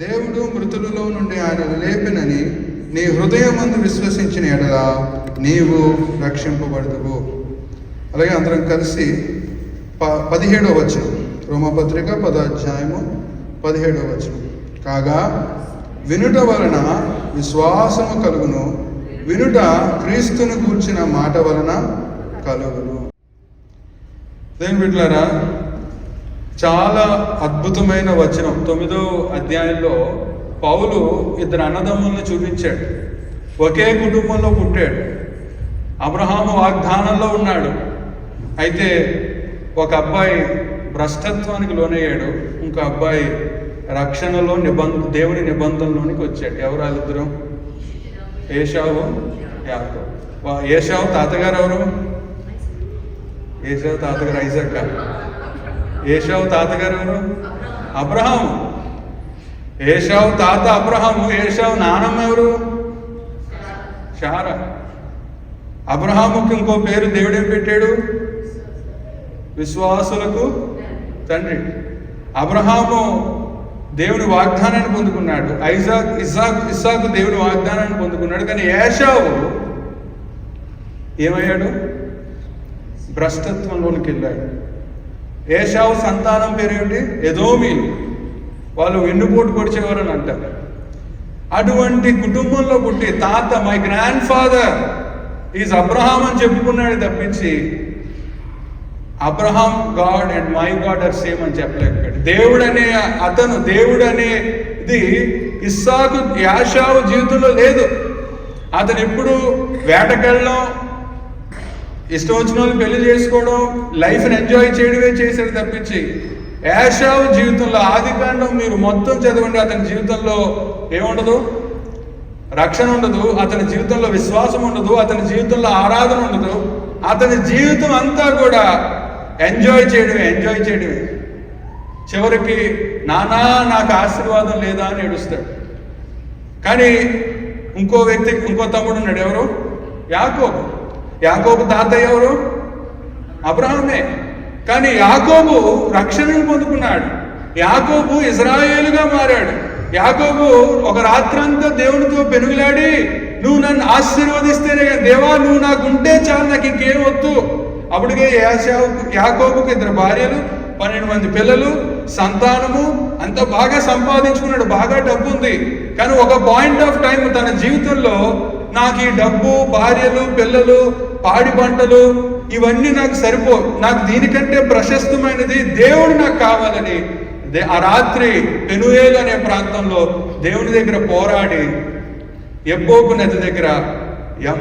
దేవుడు మృతులలో నుండి ఆయన లేపినని నీ హృదయమందు విశ్వసించిన ఎడల నీవు రక్షింపబడుదువు. అలాగే అందరం కలిసి 17వ వచనం, రోమపత్రిక 10వ అధ్యాయము 17వ వచనం. కాగా వినుట వలన విశ్వాసము కలుగును, వినుట క్రీస్తును గూర్చిన మాట వలన కలుగును. దేవుని బిడ్డలారా, చాలా అద్భుతమైన వచనం. 9వ అధ్యాయంలో పౌలు ఇద్దరు అన్నదమ్ముల్ని చూపించాడు. ఒకే కుటుంబంలో పుట్టాడు. అబ్రహాము వాగ్దానంలో ఉన్నాడు. అయితే ఒక అబ్బాయి భ్రష్టత్వానికి లోనయ్యాడు, ఇంకో అబ్బాయి రక్షణలో దేవుని నిబంధనలోనికి వచ్చాడు. ఎవరు వాళ్ళిద్దరు? ఏశావు, యాకోబు. ఏశావు తాతగారు ఎవరు? ఏశావు తాతగారు ఐజాక్. ఏశావు తాతగారు ఎవరు? అబ్రహాము. ఏశావు తాత అబ్రహాము. ఏశావు నానమ్మ ఎవరు? శారా. అబ్రహాముకి ఇంకో పేరు దేవుడేం పెట్టాడు? విశ్వాసులకు తండ్రి. అబ్రహాము దేవుని వాగ్దానాన్ని పొందుకున్నాడు. ఇస్సాకు దేవుని వాగ్దానాన్ని పొందుకున్నాడు. కానీ ఏశావు ఏమయ్యాడు? భ్రష్టత్వంలోనికి వెళ్ళాడు. ఏశావు సంతానం పేరేమిటి? ఎదోమీలు. వాళ్ళు వెన్నుపోటు పొడిచేవారు అని అంటారు. అటువంటి కుటుంబంలో పుట్టి తాత my grandfather is Abraham అని చెప్పుకున్నాడు తప్పించి Abraham God and my God are same అని చెప్పలేకపోయాడు. దేవుడు అనేది ఇస్సాకు యాషావు జీవితంలో లేదు. అతను ఎప్పుడు వేటకెళ్ళడం, ఇష్టం వచ్చిన వాళ్ళు పెళ్లి చేసుకోవడం, లైఫ్ని ఎంజాయ్ చేయడమే చేశాడు తప్పించి యాషావు జీవితంలో ఆదికాండం మీరు మొత్తం చదవండి, అతని జీవితంలో ఏముండదు? రక్షణ ఉండదు. అతని జీవితంలో విశ్వాసం ఉండదు. అతని జీవితంలో ఆరాధన ఉండదు. అతని జీవితం అంతా కూడా ఎంజాయ్ చేయడమే. చివరికి నానా నాకు ఆశీర్వాదం లేదా అని ఏడుస్తాడు. కానీ ఇంకో తమ్ముడు ఉన్నాడు. ఎవరు? యాకోబు తాతయ్య ఎవరు? అబ్రహామే. కానీ యాకోబు రక్షణను పొందుకున్నాడు. యాకోబు ఇజ్రాయేలుగా మారాడు. యాకోబు ఒక రాత్రంతా దేవునితో పెనుగులాడి, నువ్వు నన్ను ఆశీర్వదిస్తేనే, దేవా నువ్వు నాకు ఉంటే చాలు, నాకు ఇంకేం వద్దు. అప్పటికే యాకోబుకి 2 భార్యలు, 12 మంది పిల్లలు, సంతానము, అంత బాగా సంపాదించుకున్నాడు, బాగా డబ్బు ఉంది. కానీ ఒక పాయింట్ ఆఫ్ టైం తన జీవితంలో నాకు ఈ డబ్బు, భార్యలు, పిల్లలు, పాడి పంటలు ఇవన్నీ నాకు సరిపో, నాకు దీనికంటే ప్రశస్తమైనది దేవుడు నాకు కావాలని ఆ రాత్రి పెనుయేలు అనే ప్రాంతంలో దేవుని దగ్గర పోరాడి యబ్బోకు నది దగ్గర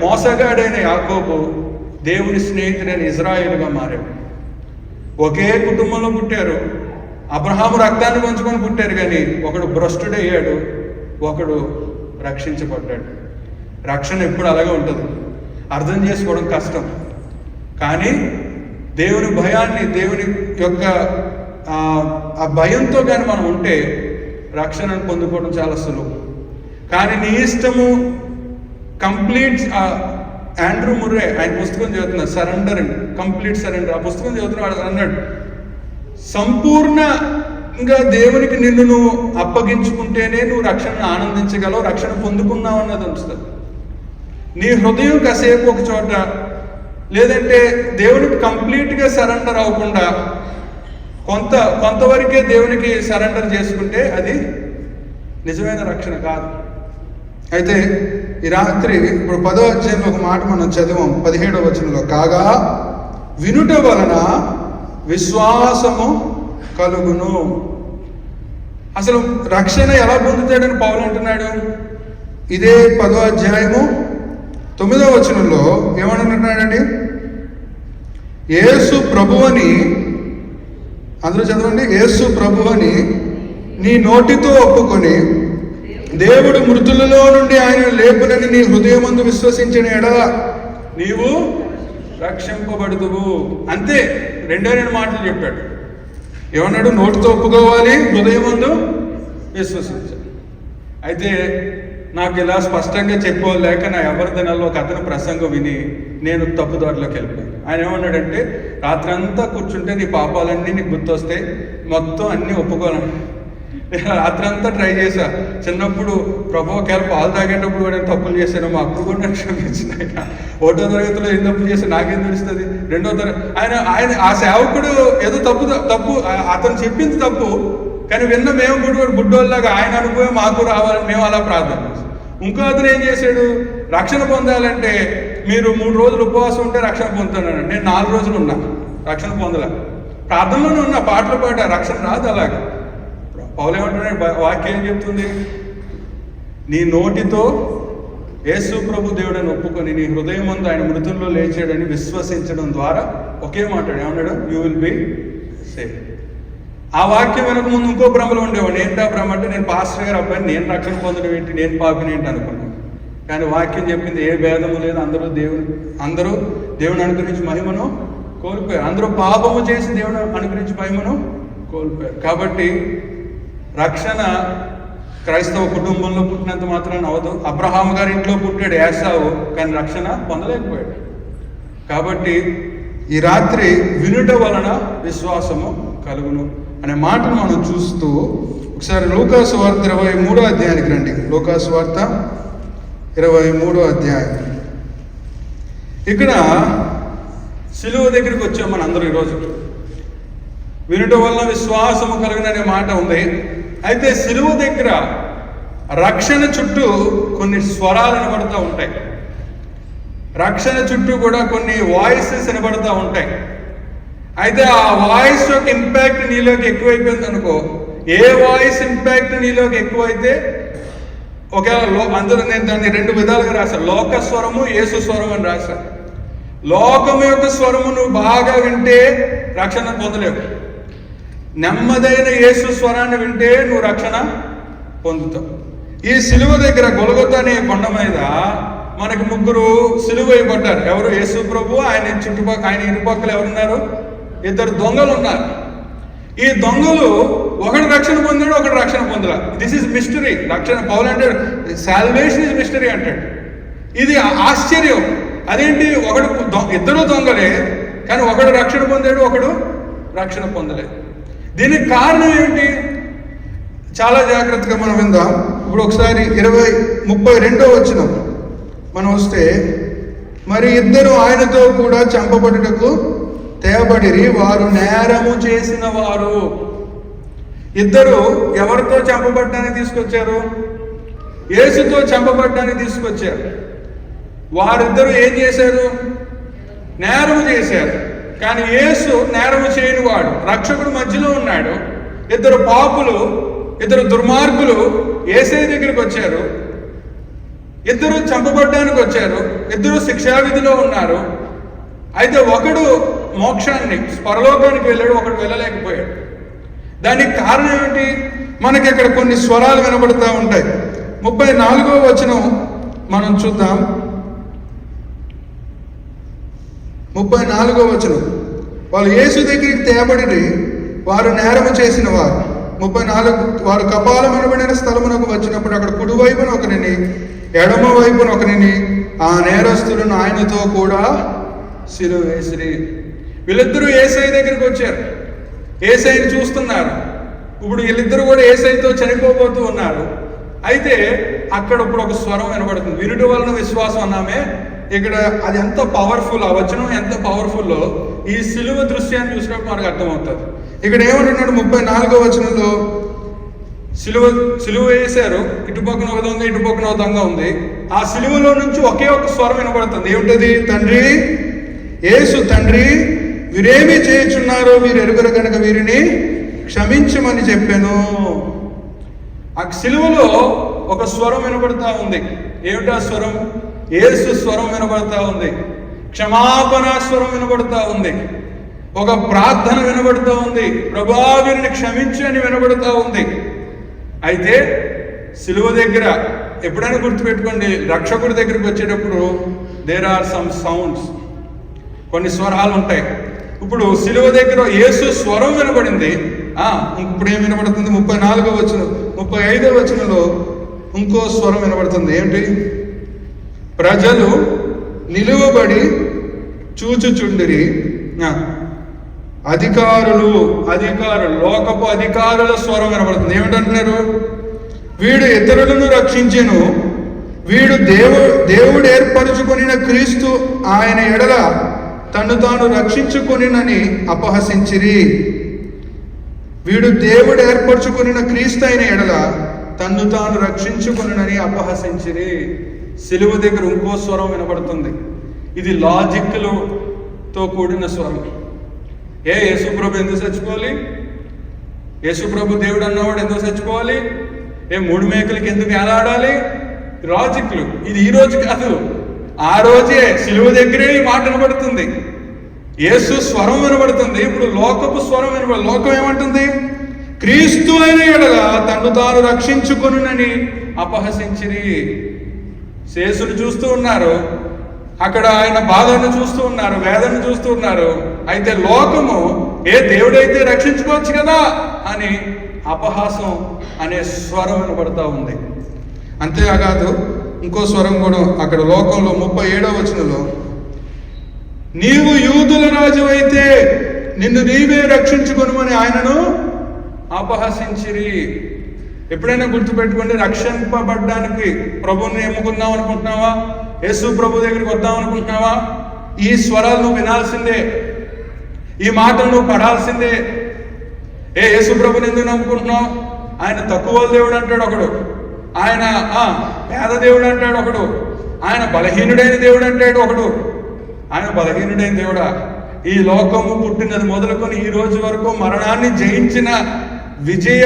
మోసగాడైన యాకోబు దేవుని స్నేహితుడైన ఇజ్రాయేలుగా మారాడు. ఒకే కుటుంబంలో పుట్టారు. అబ్రహాము రక్తాన్ని పంచుకొని పుట్టారు. కానీ ఒకడు భ్రష్టుడయ్యాడు, ఒకడు రక్షించబడ్డాడు. రక్షణ ఎప్పుడు అలాగే ఉంటుంది. అర్థం చేసుకోవడం కష్టం. కానీ దేవుని భయాన్ని, దేవుని యొక్క ఆ భయంతో కానీ మనం ఉంటే రక్షణను పొందుకోవడం చాలా సులువు. కానీ నీ ఇష్టము కంప్లీట్. ఆండ్రూ ముర్రే ఆయన పుస్తకం చదువుతున్నారు, సరెండర్ అండ్ కంప్లీట్ సరెండర్. ఆ పుస్తకం చదువుతున్నాడు. అన్నాడు, సంపూర్ణంగా దేవునికి నిన్ను నువ్వు అప్పగించుకుంటేనే నువ్వు రక్షణను ఆనందించగలవు, రక్షణ పొందుకున్నావు అన్నది వస్తుంది. నీ హృదయం కాసేపు ఒక చోట, లేదంటే దేవునికి కంప్లీట్గా సరెండర్ అవ్వకుండా కొంతవరకే దేవునికి సరెండర్ చేసుకుంటే అది నిజమైన రక్షణ కాదు. అయితే ఈ రాత్రి ఇప్పుడు 10వ అధ్యాయంలో ఒక మాట మనం చదివాం, 17వ వచనంలో. కాగా వినుట వలన విశ్వాసము కలుగును. అసలు రక్షణ ఎలా పొందుతాడని పౌలు అంటున్నాడు. ఇదే 10వ అధ్యాయము 9వ వచనంలో ఏమంటున్నాడండి? యేసు ప్రభువని, అందరూ చదవండి, యేసు ప్రభువని నీ నోటితో ఒప్పుకొని దేవుడు మృతులలో నుండి ఆయన లేపునని నీ హృదయమందు విశ్వసించిన ఎడల నీవు రక్షింపబడుదువు. అంతే. 2 మాటలు చెప్పాడు. ఏమన్నాడు? నోటితో ఒప్పుకోవాలి, హృదయమందు విశ్వసించాలి. అయితే నాకు ఇలా స్పష్టంగా చెప్పుకోలేక నా ఎవరి దినాల్లో ఒక అతను ప్రసంగం విని నేను తప్పుదారిలోకి వెళ్ళిపోయాను. ఆయన ఏమన్నాడంటే, రాత్రి అంతా కూర్చుంటే నీ పాపాలన్నీ నీకు గుర్తొస్తాయి, మొత్తం అన్నీ ఒప్పుకోవాలి. రాత్రంతా ట్రై చేశా. చిన్నప్పుడు ప్రభు ఒకవేళ పాలు తాగేటప్పుడు కూడా నేను తప్పులు చేశాను, మా అప్పుడు కూడా నాకు క్షమించిన ఆయన. 1వ తరగతిలో ఏం తప్పు చేశాను నాకేం తెలుస్తుంది. 2వ తరగతి ఆయన ఆ సేవకుడు ఏదో తప్పు అతను చెప్పింది తప్పు, కానీ విన్న మేము గుడ్డోళ్ళలాగా ఆయన అనుభవం మాకు రావాలని మేము అలా ప్రార్థన చేస్తాం. ఇంకో అతను ఏం చేశాడు, రక్షణ పొందాలంటే మీరు 3 రోజులు ఉపవాసం ఉంటే రక్షణ పొందుతాను. నేను 4 రోజులు ఉన్నా, రక్షణ పొందలే. ప్రార్థనలోనే ఉన్నా, పాటలు పాట, రక్షణ రాదు. అలాగే పౌలు ఏమంటున్నాడు, వాక్యం ఏం చెప్తుంది, నీ నోటితో యేసు ప్రభు దేవుడని ఒప్పుకొని నీ హృదయం ముందు ఆయన మృతుల్లో లేచాడని విశ్వసించడం ద్వారా ఒకే మాట్లాడు ఏమన్నాడు, యూ విల్ బి సేవ్. ఆ వాక్యం వెనక ముందు ఇంకో భ్రమలో ఉండేవాడు. ఏంటా భ్రమ అంటే, నేను పాస్టర్ గారు అబ్బాయిని, నేను రక్షణ పొందడం ఏంటి, నేను పాపిని ఏంటి అనుకున్నాను. కానీ వాక్యం చెప్పింది ఏ భేదము లేదు, అందరూ దేవుని అనుగ్రహించి మహిమను కోల్పోయారు. అందరూ పాపము చేసి దేవుని అనుగ్రహించి మహిమను కోల్పోయారు. కాబట్టి రక్షణ క్రైస్తవ కుటుంబంలో పుట్టినంత మాత్రాన అవదు. అబ్రహాం గారి ఇంట్లో పుట్టాడు ఏసావు, కానీ రక్షణ పొందలేకపోయాడు. కాబట్టి ఈ రాత్రి వినుట వలన విశ్వాసము కలుగును అనే మాటను మనం చూస్తూ ఒకసారి లూకాసు వార్త 23వ అధ్యాయానికి రండి. లూకాసు వార్త 23వ అధ్యాయం. ఇక్కడ సిలువ దగ్గరికి వచ్చాం మన అందరూ ఈరోజు. వినుట వలన విశ్వాసము కలుగుననే మాట ఉంది. అయితే సిలువ దగ్గర రక్షణ చుట్టూ కొన్ని స్వరాలు వినబడుతూ ఉంటాయి. రక్షణ చుట్టూ కూడా కొన్ని వాయిసెస్ వినబడుతూ ఉంటాయి. అయితే ఆ వాయిస్ యొక్క ఇంపాక్ట్ నీలోకి ఎక్కువైపోయింది అనుకో. ఏ వాయిస్ ఇంపాక్ట్ నీలోకి ఎక్కువైతే ఒకవేళ అందులో నేను దాన్ని 2 విధాలుగా రాశాను. లోక స్వరము, యేసు స్వరం అని రాశాను. లోకం యొక్క స్వరము నువ్వు బాగా వింటే రక్షణ పొందలేవు. నెమ్మదైన యేసు స్వరాన్ని వింటే నువ్వు రక్షణ పొందుతావు. ఈ సిలువ దగ్గర గొలగొతా అనే కొండ మీద మనకి 3 సిలువ వేయబడ్డారు. ఎవరు? యేసు ప్రభు. ఆయన ఇరుపక్కల ఎవరున్నారు? 2 దొంగలు ఉన్నారు. ఈ దొంగలు ఒకడు రక్షణ పొందాడు, ఒకడు రక్షణ పొందలా. This is mystery. రక్షణ పౌలు అంటాడు, సాల్వేషన్ ఈజ్ మిస్టరీ అంటాడు. ఇది ఆశ్చర్యం. అదేంటి, ఇద్దరు దొంగలే, కానీ ఒకడు రక్షణ పొందాడు, ఒకడు రక్షణ పొందలేదు. దీనికి కారణం ఏమిటి? చాలా జాగ్రత్తగా మనం విందాం. ఇప్పుడు ఒకసారి 32వ వచనం మనం వస్తే, మరి ఇద్దరు ఆయనతో కూడా చంపబడుటకు తేబడిరి, వారు నేరము చేసిన వారు. ఇద్దరు ఎవరితో చంపబడ్డానికి తీసుకొచ్చారు? యేసుతో చంపబడ్డానికి తీసుకొచ్చారు. వారిద్దరూ ఏం చేశారు? నేరము చేశారు. కానీ యేసు నేరము చేయని వాడు, రక్షకుడు మధ్యలో ఉన్నాడు. 2 పాపులు, 2 దుర్మార్గులు యేసయ్య దగ్గరికి వచ్చారు. 2 చంపబడ్డానికి వచ్చారు. 2 శిక్షావిధిలో ఉన్నారు. అయితే ఒకడు మోక్షాన్ని, పరలోకానికి వెళ్ళాడు, ఒకడు వెళ్ళలేకపోయాడు. దానికి కారణం ఏమిటి? మనకి ఇక్కడ కొన్ని స్వరాలు వినబడుతూ ఉంటాయి. 34వ వచనం మనం చూద్దాం. 34వ వచనం, వాళ్ళు యేసు దగ్గరికి తేబడి వారు నేరము చేసిన వారు. 34, వారు కపాలం అనబడిన స్థలమునకు వచ్చినప్పుడు అక్కడ కుడివైపున ఒకరిని, ఎడమ వైపున ఒకరిని, ఆ నేరస్తులను ఆయనతో కూడా సిలువ వేసిరి. వీళ్ళిద్దరూ యేసయ్య దగ్గరికి వచ్చారు. యేసయ్యని చూస్తున్నారు. ఇప్పుడు వీళ్ళిద్దరూ కూడా యేసయ్యతో చనిపోబోతూ ఉన్నారు. అయితే అక్కడ ఇప్పుడు ఒక స్వరం వినబడుతుంది. వినుట వలన విశ్వాసం అన్నామే. ఇక్కడ అది ఎంత పవర్ఫుల్, ఆ వచనం ఎంత పవర్ఫుల్లో ఈ సిలువ దృశ్యాన్ని చూసినప్పుడు మనకు అర్థమవుతుంది. ఇక్కడ ఏమంటున్నాడు 34వ వచనంలో, సిలువ వేశారు. ఇటుపక్కన ఒక దొంగ, ఇటుపక్కన ఒక దొంగ ఉంది. ఆ సిలువలో నుంచి ఒకే ఒక స్వరం వినబడుతుంది. ఏమిటది? తండ్రి, యేసు తండ్రి, వీరేమి చేయుచున్నారో వీరు ఎరుగరు కనుక వీరిని క్షమించమని చెప్పాను. ఆ సిలువలో ఒక స్వరం వినబడుతూ ఉంది. ఏమిటా స్వరం? యేసు స్వరం వినబడుతూ ఉంది. క్షమాపణ స్వరం వినబడుతూ ఉంది. ఒక ప్రార్థన వినబడుతూ ఉంది. ప్రభువా వీరిని క్షమించి అని వినబడుతూ ఉంది. అయితే సిలువ దగ్గర ఎప్పుడైనా గుర్తుపెట్టుకోండి, రక్షకుడి దగ్గరికి వచ్చేటప్పుడు దేర్ ఆర్ సమ్ సౌండ్స్, కొన్ని స్వరాలు ఉంటాయి. ఇప్పుడు సిలువ దగ్గర యేసు స్వరం వినబడింది. ఇప్పుడు ఏం వినబడుతుంది? 34వ వచనం, 35వ వచనంలో ఇంకో స్వరం వినబడుతుంది. ఏంటి? ప్రజలు నిలువబడి చూచుచుండిరి. అధికారులు లోకపు అధికారుల స్వరం వినబడుతుంది. ఏమిటంటున్నారు? వీడు ఇతరులను రక్షించెను, వీడు దేవుడు ఏర్పరచుకొనిన క్రీస్తు ఆయన ఎడల తను తాను రక్షించుకొనినని అపహసించిరి. వీడు దేవుడు ఏర్పరచుకొనిన క్రీస్తు అయిన ఎడల తన్ను తాను రక్షించుకొనినని అపహసించిరి. సిలువ దగ్గర ఇంకో స్వరం వినబడుతుంది. ఇది లాజిక్లతో కూడిన స్వరం. యేసుప్రభు ఎందుకు చచ్చిపోవాలి? యేసుప్రభు దేవుడు అన్నవాడు ఎందుకు చచ్చిపోవాలి? 3 మేకలకి ఎందుకు ఏలాడాలి? లాజిక్లు. ఇది ఈ రోజు కాదు, ఆ రోజే సిలువ దగ్గరే ఈ మాట వినబడుతుంది. యేసు స్వరం వినబడుతుంది. ఇప్పుడు లోకపు స్వరం వినబడుతుంది. లోకం ఏమంటుంది? క్రీస్తు అయిన ఎడల తన్ను తాను రక్షించుకొనునని అపహసించిరి. యేసును చూస్తూ ఉన్నారు, అక్కడ ఆయన బాధను చూస్తూ ఉన్నారు, వేదనను చూస్తూ ఉన్నారు. అయితే లోకము దేవుడైతే రక్షించుకోవచ్చు కదా అని అపహాసం అనే స్వరం వినబడతా ఉంది. అంతేకాదు ఇంకో స్వరం కూడా అక్కడ లోకంలో 37వ వచనంలో, నీవు యూదుల రాజు అయితే నిన్ను నీవే రక్షించుకొనుమని ఆయనను అపహసించిరి. ఎప్పుడైనా గుర్తుపెట్టుకోండి, రక్షింపబడ్డానికి ప్రభువుని ఎమ్ముకుందాం అనుకుంటున్నావా? యేసు ప్రభు దగ్గరికి వద్దాం అనుకుంటున్నావా? ఈ స్వరాలు నువ్వు వినాల్సిందే, ఈ మాటలు నువ్వు పడాల్సిందే. యేసు ప్రభుని ఎందుకు నమ్ముకుంటున్నావు? ఆయన తక్కువ దేవుడు అంటాడు ఒకడు, ఆయన పేద దేవుడు అంటాడు ఒకడు, ఆయన బలహీనుడైన దేవుడు అంటాడు ఒకడు. ఆయన బలహీనుడైన దేవుడా? ఈ లోకము పుట్టినది మొదలుకొని ఈ రోజు వరకు మరణాన్ని జయించిన విజయ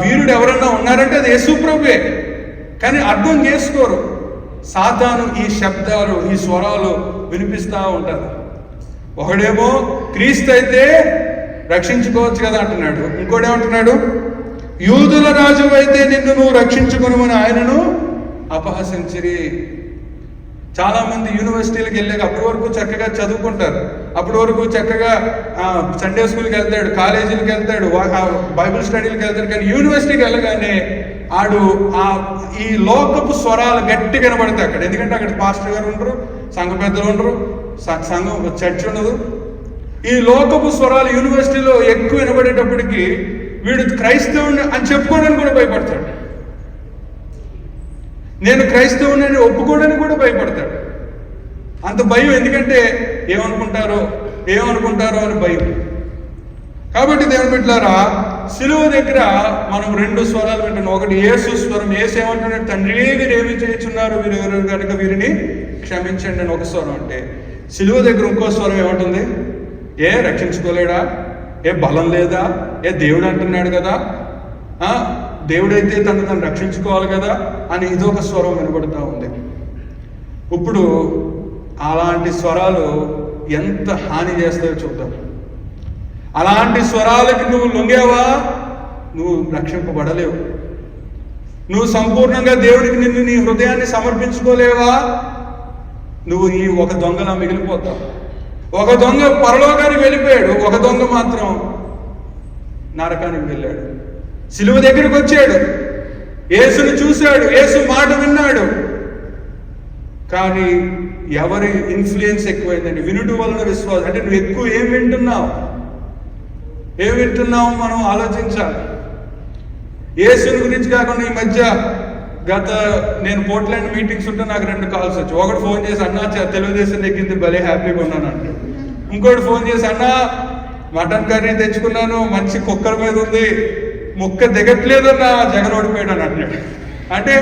వీరుడు ఎవరన్నా ఉన్నారంటే అది యేసు ప్రభువే. కానీ అర్థం చేసుకోరు. సాతాను ఈ శబ్దాలు, ఈ స్వరాలు వినిపిస్తూ ఉంటారు. ఒకడేమో క్రీస్తు అయితే రక్షించుకోవచ్చు కదా అంటున్నాడు, ఇంకోటేమంటున్నాడు? యూదుల రాజు అయితే నిన్ను నువ్వు రక్షించుకొనుమని ఆయనను అపహసించిరి. చాలా మంది యూనివర్సిటీలకు వెళ్ళాక అప్పటి వరకు చక్కగా చదువుకుంటారు, అప్పటి వరకు చక్కగా సండే స్కూల్కి వెళ్తాడు, కాలేజీలకు వెళ్తాడు, బైబిల్ స్టడీలకు వెళ్తాడు. కానీ యూనివర్సిటీకి వెళ్ళగానే ఆడు ఈ లోకపు స్వరాలు గట్టిగా వినబడతాయి అక్కడ. ఎందుకంటే అక్కడ పాస్టర్ గారు ఉండరు, సంఘ పెద్దలు ఉండరు, సంఘం చర్చ్ ఉండదు. ఈ లోకపు స్వరాలు యూనివర్సిటీలో ఎక్కువ వినబడేటప్పటికి వీడు క్రైస్తవుని అని చెప్పుకోవడానికి కూడా భయపడతాడు. నేను క్రైస్తవుని అని ఒప్పుకోవడానికి కూడా భయపడతాడు. అంత భయం. ఎందుకంటే ఏమనుకుంటారో అని భయం. కాబట్టి దేవుని బిడ్డలారా, సిలువ దగ్గర మనం 2 స్వరాలు వింటున్నాం. ఒకటి యేసు స్వరం. యేసు ఏమంటున్నాడు? తండ్రి వీరు ఏమి చేయుచున్నారు, వీరు ఎవరు కనుక వీరిని క్షమించండి అని ఒక స్వరం. అంటే సిలువ దగ్గర ఇంకో స్వరం ఏమంటుంది? రక్షించుకోలేడా? బలం లేదా? దేవుడు అంటున్నాడు కదా, దేవుడైతే తను రక్షించుకోవాలి కదా అని ఇదొక స్వరం వినబడుతూ ఉంది. ఇప్పుడు అలాంటి స్వరాలు ఎంత హాని చేస్తాయో చూద్దాం. అలాంటి స్వరాలకి నువ్వు లొంగావా, నువ్వు రక్షింపబడలేవు. నువ్వు సంపూర్ణంగా దేవుడికి నీ హృదయాన్ని సమర్పించుకోలేవా, నువ్వు ఈ ఒక దొంగలా మిగిలిపోతావు. ఒక దొంగ పరలోకానికి వెళ్ళిపోయాడు, ఒక దొంగ మాత్రం నరకానికి వెళ్ళాడు. సిలువ దగ్గరికి వచ్చాడు, యేసుని చూశాడు, యేసు మాట విన్నాడు. కానీ ఎవరి ఇన్ఫ్లుయెన్స్ ఎక్కువైందండి? వినుట వలన విశ్వాసం. అంటే నువ్వు ఎక్కువ ఏం వింటున్నావు మనం ఆలోచించాలి. యేసుని గురించి కాకుండా ఈ మధ్య నేను పోర్ట్లాండ్ మీటింగ్స్ ఉంటే నాకు 2 కాల్స్ వచ్చి, ఒకటి ఫోన్ చేసి, అన్నా తెలుగుదేశం ఎక్కింది, భలే హ్యాపీగా ఉన్నాను అంటే. ఇంకోటి ఫోన్ చేసి, అన్నా మటన్ కర్రీ తెచ్చుకున్నాను, మంచి కుక్కర్ మీద ఉంది, ముక్క దిగట్లేదన్నా, జగన్ ఓడిపోయాడు అని అంటాడు. అంటే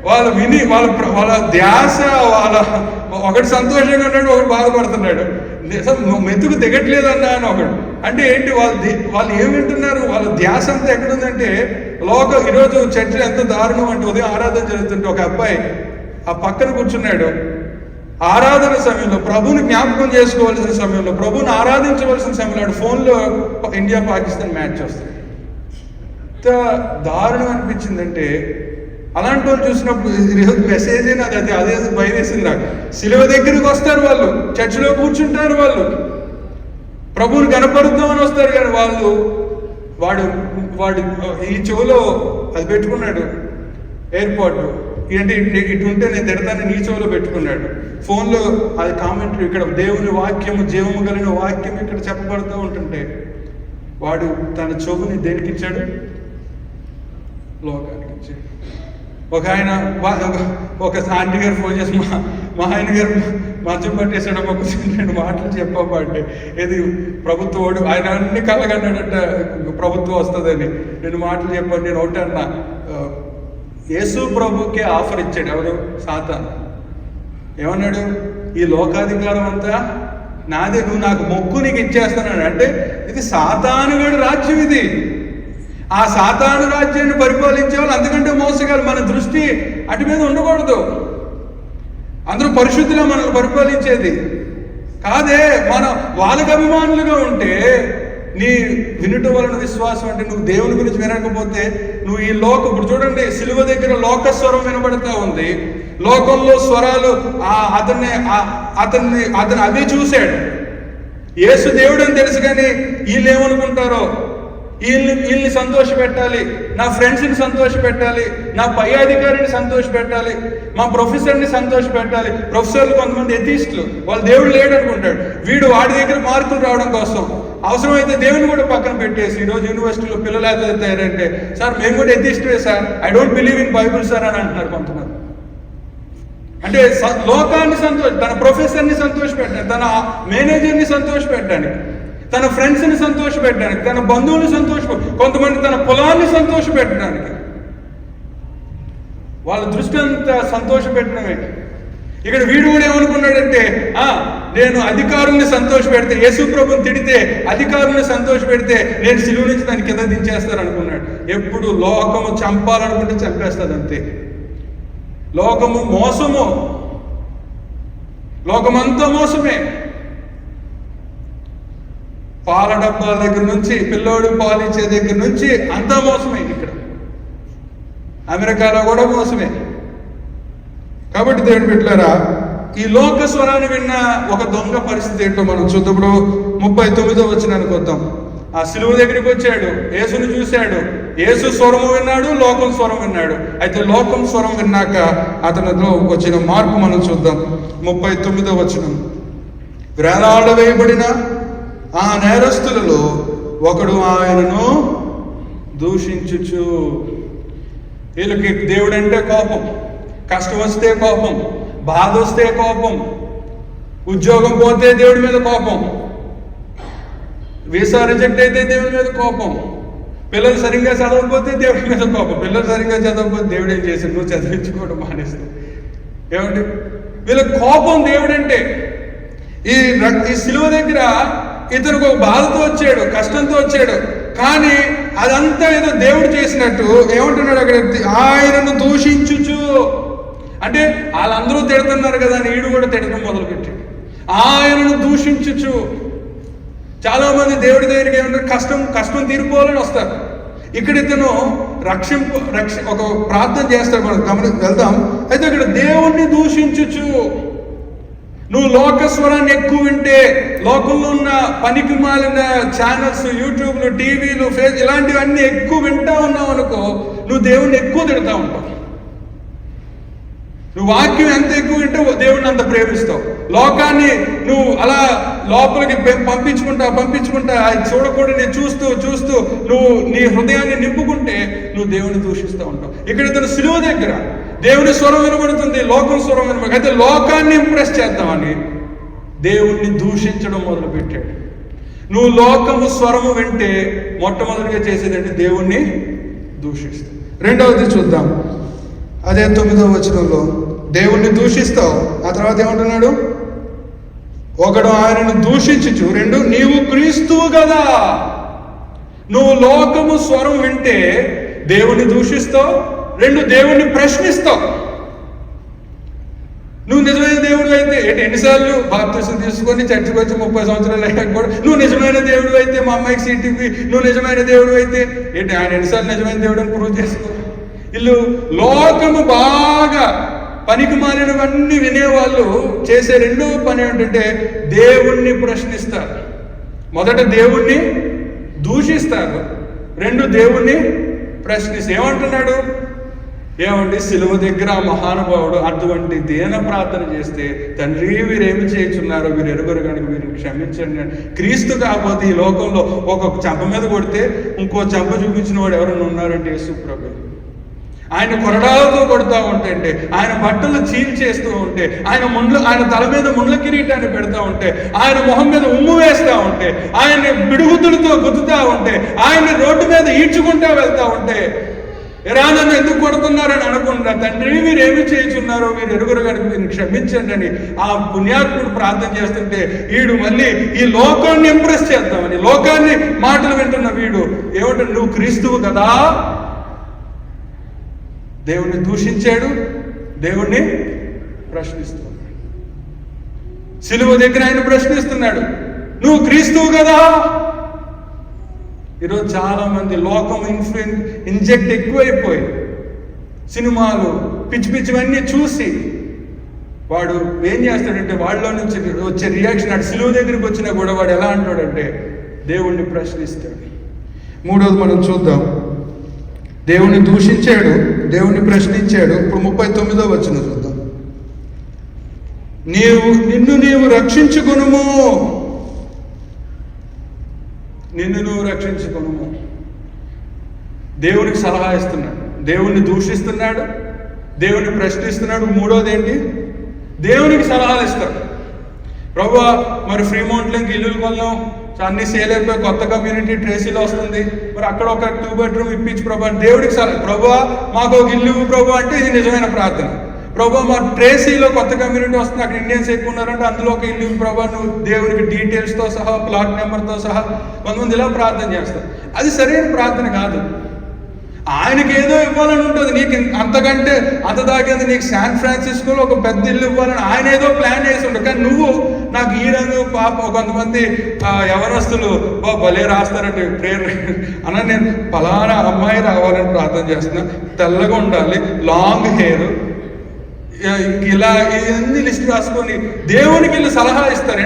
వాళ్ళు విని వాళ్ళ ధ్యాస, ఒకటి సంతోషంగా ఉన్నాడు, ఒకటి బాధపడుతున్నాడు. మెతుకు దిగట్లేదన్నా అని ఒకడు. అంటే ఏంటి? వాళ్ళు ఏం వింటున్నారు? వాళ్ళ ధ్యాస అంతా ఎక్కడుందంటే ఈరోజు చర్చలు ఎంత దారుణం అంటే, ఉదయం ఆరాధన జరుగుతుంటే ఒక అబ్బాయి ఆ పక్కన కూర్చున్నాడు. ఆరాధన సమయంలో ప్రభువుని జ్ఞాపకం చేసుకోవాల్సిన సమయంలో, ప్రభువుని ఆరాధించవలసిన సమయంలో ఫోన్లో ఇండియా పాకిస్తాన్ మ్యాచ్ వస్తుంది. ఎంత దారుణం అనిపించిందంటే, అలాంటి వాళ్ళు చూసినప్పుడు మెసేజ్ అయినా అదే భయం వేసింది నాకు. సిలువ దగ్గరికి వస్తారు వాళ్ళు, చర్చిలో కూర్చుంటారు వాళ్ళు, ప్రభువుని కనపరుద్దామని వస్తారు. కానీ వాడు ఈ చెవులో అది పెట్టుకున్నాడు, ఎయిర్పోర్ట్ ఏంటి ఇటు ఉంటే నేను తిడతాను నీ చెవులో పెట్టుకున్నాడు. ఫోన్లో అది కామెంటరీ, ఇక్కడ దేవుని వాక్యము, జీవము కలిగిన వాక్యం ఇక్కడ చెప్పబడుతూ ఉంటుంటే వాడు తన చెవుని దేనికి ఇచ్చాడు? లోకానికి ఇచ్చాడు. ఒక ఆయన ఒక ఆంటీ గారు ఫోన్ చేసి మా ఆయన గారు మంచం పట్టేసాడు, ఒక 2 మాటలు చెప్పమంటే ఏది ప్రభుత్వం ఆయన అన్ని కలగన్నాడంట ప్రభుత్వం వస్తుందని. 2 మాటలు చెప్పండి. నేను ఒకటి అన్నా, యేసు ప్రభుకే ఆఫర్ ఇచ్చాడు. ఎవరు? సాతాను. ఏమన్నాడు? ఈ లోకాధికారం అంతా నాదే, నువ్వు నాకు మొక్కు నీకు ఇచ్చేస్తున్నాడు. అంటే ఇది సాతానుగాడి రాజ్యం. ఇది ఆ సాతాను రాజ్యాన్ని పరిపాలించే వాళ్ళు అందుకంటే మోసగాలు. మన దృష్టి అటు మీద ఉండకూడదు. అందరూ పరిశుద్ధిలో మనల్ని పరిపాలించేది కాదే. మనం వాళ్ళకి అభిమానులుగా ఉంటే నీ వినుట వలన విశ్వాసం, అంటే నువ్వు దేవుని గురించి వినకపోతే నువ్వు ఈ లోకం, ఇప్పుడు చూడండి సిలువ దగ్గర లోక స్వరం వినబడతా ఉంది. లోకంలో స్వరాలు అతను అవి చూశాడు. యేసు దేవుడు అని తెలుసు, కానీ వీళ్ళు ఏమనుకుంటారో, వీళ్ళని సంతోష పెట్టాలి, నా ఫ్రెండ్స్ని సంతోష పెట్టాలి, నా పై అధికారిని సంతోష పెట్టాలి, మా ప్రొఫెసర్ని సంతోష పెట్టాలి. ప్రొఫెసర్లు కొంతమంది ఎథిస్టులు, వాళ్ళు దేవుడు లేడు అనుకుంటాడు. వీడు వాడి దగ్గర మార్కులు రావడం కోసం అవసరమైతే దేవుని కూడా పక్కన పెట్టేసి, ఈరోజు యూనివర్సిటీలో పిల్లలు అయితే సార్ మేము కూడా ఎథిస్టే sir, I don't believe in Bible sir అని అంటున్నారు కొంతమంది. అంటే లోకాన్ని తన ప్రొఫెసర్ని సంతోష పెట్టడానికి, తన మేనేజర్ని సంతోష పెట్టడానికి, తన ఫ్రెండ్స్ని సంతోష పెట్టడానికి, తన బంధువుని కొంతమంది తన పొలాన్ని సంతోష పెట్టడానికి. వాళ్ళ దృష్టి అంతా సంతోష పెట్టడమే. ఇక్కడ వీడు కూడా ఏమనుకున్నాడంటే, నేను అధికారుల్ని సంతోష పెడితే, యేసు ప్రభుని తిడితే, అధికారుల్ని సంతోష పెడితే నేను సిలువ నుంచి దాన్ని కింద దించేస్తాను అనుకున్నాడు. ఎప్పుడు లోకము చంపాలనుకుంటే చంపేస్తుంది అంతే. లోకము మోసము, లోకమంతా మోసమే. పాల డబ్బాల దగ్గర నుంచి, పిల్లోడు పాలిచ్చే దగ్గర నుంచి అంతా మోసమే. ఇక్కడ అమెరికాలో కూడా మోసమే. కాబట్టి దేవుని బిడ్డలారా, ఈ లోక స్వరాన్ని విన్న ఒక దొంగ పరిస్థితి ఏంటో మనం చూద్దాం. ఇప్పుడు 39వ వచనానికి వద్దాం. ఆ సిలువ దగ్గరికి వచ్చాడు, యేసుని చూశాడు. యేసు స్వరము విన్నాడు, లోకం స్వరం విన్నాడు. అయితే లోకం స్వరం విన్నాక అతనిలో వచ్చిన మార్పు మనం చూద్దాం. 39వ వచనం. వేలాడవేయబడిన ఆ నేరస్తులలో ఒకడు ఆయనను దూషించుచు. వీళ్ళకి దేవుడంటే కోపం, కష్టం వస్తే కోపం, బాధ వస్తే కోపం, ఉద్యోగం పోతే దేవుడి మీద కోపం, వీసా రిజెక్ట్ అయితే దేవుడి మీద కోపం, పిల్లలు సరిగ్గా చదవకపోతే దేవుడి మీద కోపం. పిల్లలు సరిగ్గా చదవకపోతే దేవుడు ఏం చేశాడు? నువ్వు చదివించుకోవడం మానేస్తావు. ఏమండి వీళ్ళ కోపం దేవుడంటే. ఈ సిలువ దగ్గర ఇతనికి ఒక బాధతో వచ్చాడు, కష్టంతో వచ్చాడు, కానీ అదంతా ఏదో దేవుడు చేసినట్టు ఏమంటున్నాడు అక్కడ? ఆయనను దూషించుచు. అంటే వాళ్ళందరూ తిడుతున్నారు కదా అని ఈడు కూడా తిడటం మొదలుపెట్టాడు. ఆయనను దూషించుచు. చాలా మంది దేవుడి దగ్గరికి ఏమంటారు? కష్టం తీరిపోవాలని వస్తారు. ఇక్కడ ఇతను ఒక ప్రార్థన చేస్తాడు. మనం వెళ్దాం. అయితే ఇక్కడ దేవుణ్ణి దూషించుచు. నువ్వు లోక స్వరాన్ని ఎక్కువ వింటే, లోకంలో ఉన్న పనికి మాలిన ఛానల్స్, యూట్యూబ్లు, టీవీలు, ఇలాంటివన్నీ ఎక్కువ వింటా ఉన్నావు అనుకో, నువ్వు దేవుణ్ణి ఎక్కువ తిడతా ఉంటావు. నువ్వు వాక్యం ఎంత ఎక్కువ వింటే దేవుణ్ణి అంత ప్రేమిస్తావు. లోకాన్ని నువ్వు అలా లోపలికి పంపించుకుంటా అది చూడకూడని చూస్తూ నువ్వు నీ హృదయాన్ని నింపుకుంటే నువ్వు దేవుని దూషిస్తూ ఉంటావు. ఇక్కడ ఇతను సిలువ దగ్గర దేవుని స్వరం వినబడుతుంది, లోకం స్వరం వినబడి, అయితే లోకాన్ని ఇంప్రెస్ చేద్దామని దేవుణ్ణి దూషించడం మొదలుపెట్టాడు. నువ్వు లోకము స్వరము వింటే మొట్టమొదటిగా చేసేదంటే దేవుణ్ణి దూషిస్తావు. రెండవది చూద్దాం. అదే 9వ వచనంలో దేవుణ్ణి దూషిస్తావు. ఆ తర్వాత ఏమంటున్నాడు? ఒకడు ఆయనను దూషించుచు. 2 నీవు క్రీస్తువు కదా. నువ్వు లోకము స్వరం వింటే దేవుణ్ణి దూషిస్తావు. 2 దేవుణ్ణి ప్రశ్నిస్తావు. నువ్వు నిజమైన దేవుడు అయితే ఎన్నిసార్లు బాప్తిసం తీసుకొని చర్చికి వచ్చి 30 సంవత్సరాలు అయ్యాక కూడా నువ్వు నిజమైన దేవుడు అయితే, మా అమ్మాయికి సీటీపీ, నువ్వు నిజమైన దేవుడు అయితే ఆయన ఎన్నిసార్లు నిజమైన దేవుడు అని ప్రూవ్ చేసుకో. వీళ్ళు లోకము బాగా పనికి మారినవన్నీ వినేవాళ్ళు చేసే రెండో పని ఏంటంటే దేవుణ్ణి ప్రశ్నిస్తారు. మొదట దేవుణ్ణి దూషిస్తారు, 2 దేవుణ్ణి ప్రశ్నిస్తారు. ఏమంటున్నాడు? ఏమండి, సిలువ దగ్గర ఆ మహానుభావుడు అటువంటి దేన ప్రార్థన చేస్తే, తండ్రి వీరేమి చేయుచున్నారో వీరు ఎరుగరు కనుక వీరిని క్షమించండి అని. క్రీస్తు కాకపోతే ఈ లోకంలో ఒక చెంప మీద కొడితే ఇంకో చెంప చూపించిన వాడు ఎవరైనా ఉన్నారంటే యేసు ప్రభు. ఆయన కొరడాలతో కొడుతూ ఉంటే, ఆయన బట్టలు చీల్చేస్తూ ఉంటే, ఆయన తల మీద ముండ్ల కిరీటాన్ని పెడతా ఉంటే, ఆయన మొహం మీద ఉమ్ము వేస్తూ ఉంటే, ఆయన్ని బిడుగుతులతో గుద్దుతూ ఉంటే, ఆయన్ని రోడ్డు మీద ఈడ్చుకుంటూ వెళ్తూ ఉంటే, ఎరా నన్ను ఎందుకు కొడుతున్నారని అనకుండా, తండ్రి వీరేమి చేయుచున్నారో వీరు ఎరుగురు కనుక వీరిని క్షమించండి అని ఆ పుణ్యాత్ముడు ప్రార్థన చేస్తుంటే, వీడు మళ్ళీ ఈ లోకాన్ని ఇంప్రెస్ చేద్దామని, లోకాన్ని మాటలు వింటున్న వీడు ఏమంటాడు, నువ్వు క్రీస్తువు కదా. దేవుణ్ణి దూషించాడు, దేవుణ్ణి ప్రశ్నిస్తున్నాడు. సిలువ దగ్గర ఆయన ప్రశ్నిస్తున్నాడు, నువ్వు క్రీస్తువు కదా. ఈరోజు చాలా మంది లోకం ఇంజెక్ట్ ఎక్కువైపోయి సినిమాలు పిచ్చి పిచ్చివన్నీ చూసి వాడు ఏం చేస్తాడంటే, వాళ్ళలో నుంచి వచ్చే రియాక్షన్ అటు సిలువ దగ్గరికి వచ్చినా కూడా వాడు ఎలా అంటాడంటే దేవుణ్ణి ప్రశ్నిస్తాడు. మూడోది మనం చూద్దాం. దేవుణ్ణి దూషించాడు, దేవుణ్ణి ప్రశ్నించాడు. ఇప్పుడు 39వ వచనం చూద్దాం. నిన్ను నీవు రక్షించుకొనుము, నిన్ను నువ్వు రక్షించుకొనుము. దేవునికి సలహా ఇస్తున్నాడు, దేవుణ్ణి దూషిస్తున్నాడు, దేవుణ్ణి ప్రశ్నిస్తున్నాడు. మూడోది ఏంటి, దేవునికి సలహాలు ఇస్తాడు. ప్రభువా మరి ఫ్రీమౌంట్లోకి ఇల్లులు కొన్నాం, అన్ని సేల్ అయిపోయి కొత్త కమ్యూనిటీ ట్రేసీలో వస్తుంది, మరి అక్కడ ఒక 2 బెడ్రూమ్ ఇప్పించి ప్రభా. దేవుడికి సలహా, ప్రభువా మాకు ఒక ఇల్లు ప్రభు అంటే ఇది నిజమైన ప్రార్థన. ప్రభా మా ట్రేసీలో కొత్త కమ్యూనిటీ వస్తుంది, అక్కడ ఇండియన్స్ ఎక్కువ ఉన్నారంటే అందులో ఒక ఇల్లు ప్రభా, నువ్వు దేవునికి డీటెయిల్స్తో సహా ప్లాట్ నెంబర్తో సహా. కొంతమంది ఇలా ప్రార్థన చేస్తారు. అది సరైన ప్రార్థన కాదు. ఆయనకి ఏదో ఇవ్వాలని ఉంటుంది, నీకు అంతకంటే అంత దాకేది నీకు శాన్ ఫ్రాన్సిస్కోలో ఒక పెద్ద ఇల్లు ఇవ్వాలని ఆయన ఏదో ప్లాన్ చేసి ఉంటాడు. కానీ నువ్వు నాకు ఈ రంగు పాప కొంతమంది యవనస్తులు భలే రాస్తారంటే ప్రేయర్ అన్న, నేను ఫలానా అమ్మాయి రావాలని ప్రార్థన చేస్తున్నా, తెల్లగా ఉండాలి, లాంగ్ హెయిర్, ఇలా ఇవన్నీ లిస్ట్ రాసుకొని దేవునికి వీళ్ళు సలహా ఇస్తారు.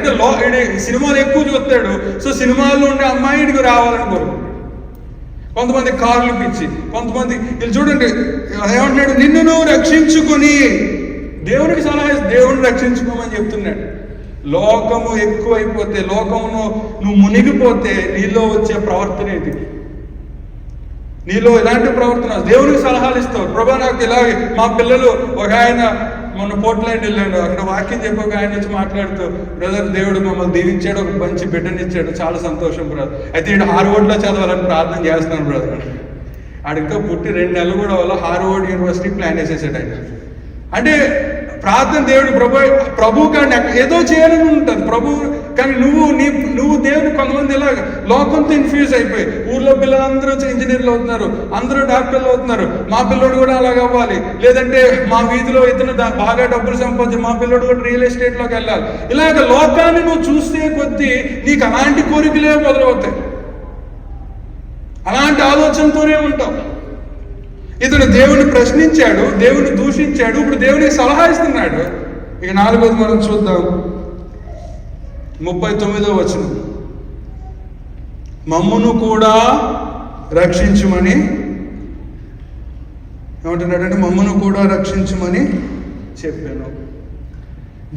అంటే సినిమాలు ఎక్కువ చూస్తాడు, సో సినిమాల్లో ఉండే అమ్మాయిడికి రావాలని కోరుకుంటాడు. కొంతమంది కార్లు పిచ్చి, కొంతమంది వీళ్ళు చూడండి ఏమంటున్నాడు, నిన్ను నువ్వు రక్షించుకొని. దేవునికి సలహా దేవుని రక్షించుకోమని చెప్తున్నాడు. లోకము ఎక్కువైపోతే, లోకమును నువ్వు మునిగిపోతే నీలో వచ్చే ప్రవర్తన ఇది. నీలో ఎలాంటి ప్రవర్తన, దేవునికి సలహాలు ఇస్తావు. ప్రభా నాకు ఇలాగే మా పిల్లలు, ఒక ఆయన మొన్న పోర్ట్లాండ్ వెళ్ళాడు, అక్కడ వాక్యం చెప్పి ఒక ఆయన వచ్చి మాట్లాడుతూ, బ్రదర్ దేవుడు మమ్మల్ని దీవించాడు, ఒక మంచి బిడ్డనిచ్చాడు, చాలా సంతోషం బ్రదర్. అయితే ఈడు హార్వర్డ్లో చదవాలని ప్రార్థన చేస్తున్నాను బ్రదర్. ఆడితో పుట్టి 2 నెలలు కూడా వల్ల హార్వర్డ్ యూనివర్సిటీ ప్లాన్ చేసేసాడు ఆయన. అంటే ప్రార్థన దేవుడు ప్రభు కానీ ఏదో చేయాలని ఉంటుంది ప్రభు, కానీ నువ్వు దేవుడు. కొంతమంది ఇలా లోకంతో ఇన్ఫ్యూజ్ అయిపోయి ఊర్లో పిల్లలందరూ ఇంజనీర్లు అవుతున్నారు, అందరూ డాక్టర్లు అవుతున్నారు, మా పిల్లోడు కూడా అలాగ అవ్వాలి, లేదంటే మా వీధిలో ఇతను బాగా డబ్బులు సంపాదించి మా పిల్లోడు కూడా రియల్ ఎస్టేట్లోకి వెళ్ళాలి. ఇలాగ లోకాన్ని నువ్వు చూస్తే కొద్దీ నీకు అలాంటి కోరికలే మొదలవుతాయి, అలాంటి ఆలోచనతోనే ఉంటావు. ఇతను దేవుని ప్రశ్నించాడు, దేవుని దూషించాడు, ఇప్పుడు దేవునికి సలహా ఇస్తున్నాడు. ఇక 4వది మనం చూద్దాం. 39వ వచనం. మమ్మును కూడా రక్షించుమని ఏమంటున్నాడంటే, మమ్మును కూడా రక్షించుమని చెప్పాను.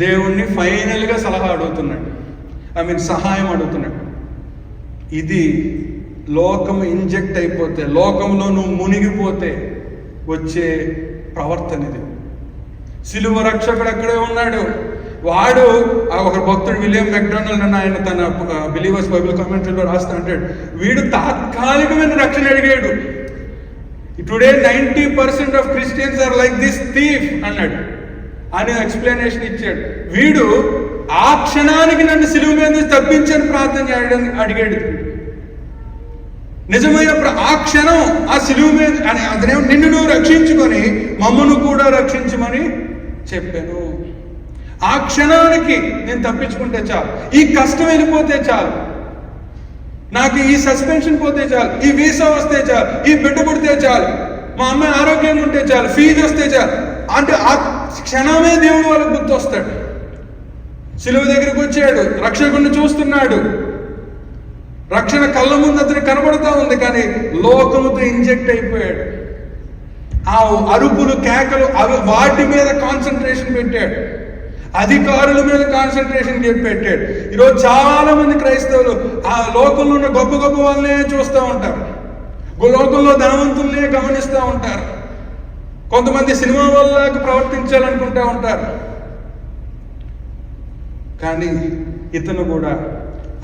దేవుణ్ణి ఫైనల్గా సలహా అడుగుతున్నాడు, సహాయం అడుగుతున్నాడు. ఇది లోకం ఇంజెక్ట్ అయిపోతే, లోకంలో నువ్వు మునిగిపోతే వచ్చే ప్రవర్తన ఇది. సిలువ రక్షకుడు అక్కడే ఉన్నాడు. వాడు ఒక భక్తుడు విలియం మెక్డొనాల్డ్ అని ఆయన తన బిలీవర్స్ బైబిల్ కామెంటరీలో రాస్తా అంటాడు, వీడు తాత్కాలికమైన రక్షణ అడిగాడు. Today 90% of Christians are like this thief అన్నాడు అని ఎక్స్ప్లెనేషన్ ఇచ్చాడు. వీడు ఆ క్షణానికి నన్ను సిలువ మీద తప్పించని ప్రార్థన అడిగాడు. నిజమైన ఆ క్షణం ఆ సిలువ మీద అతనే నిన్ను నువ్వు రక్షించుకొని మమ్మను కూడా రక్షించమని చెప్పాను. ఆ క్షణానికి నేను తప్పించుకుంటే చాలు, ఈ కష్టం వెళ్ళిపోతే చాలు, నాకు ఈ సస్పెన్షన్ పోతే చాలు, ఈ వీసా వస్తే చాలు, ఈ బిడ్డ పుడితే చాలు, మా అమ్మాయి ఆరోగ్యంగా ఉంటే చాలు, ఫీజు వస్తే చాలు అంటే ఆ క్షణమే దేవుడు వాళ్ళకు గుర్తొస్తాడు. సిలువ దగ్గరికి వచ్చాడు, రక్షకుడిని చూస్తున్నాడు, రక్షణ కళ్ళ ముందు అతను కనబడుతూ ఉంది, కానీ లోకముతో ఇంజెక్ట్ అయిపోయాడు. ఆ అరుపులు కేకలు అవి వాటి మీద కాన్సన్ట్రేషన్ పెట్టాడు, అధికారుల మీద కాన్సన్ట్రేషన్ పెట్టాడు. ఈరోజు చాలా మంది క్రైస్తవులు ఆ లోకంలో ఉన్న గొప్ప గొప్ప వాళ్ళనే చూస్తూ ఉంటారు, లోకంలో ధనవంతుల్నే గమనిస్తూ ఉంటారు, కొంతమంది సినిమా వాళ్ళకి ప్రవర్తించాలనుకుంటూ ఉంటారు. కానీ ఇతను కూడా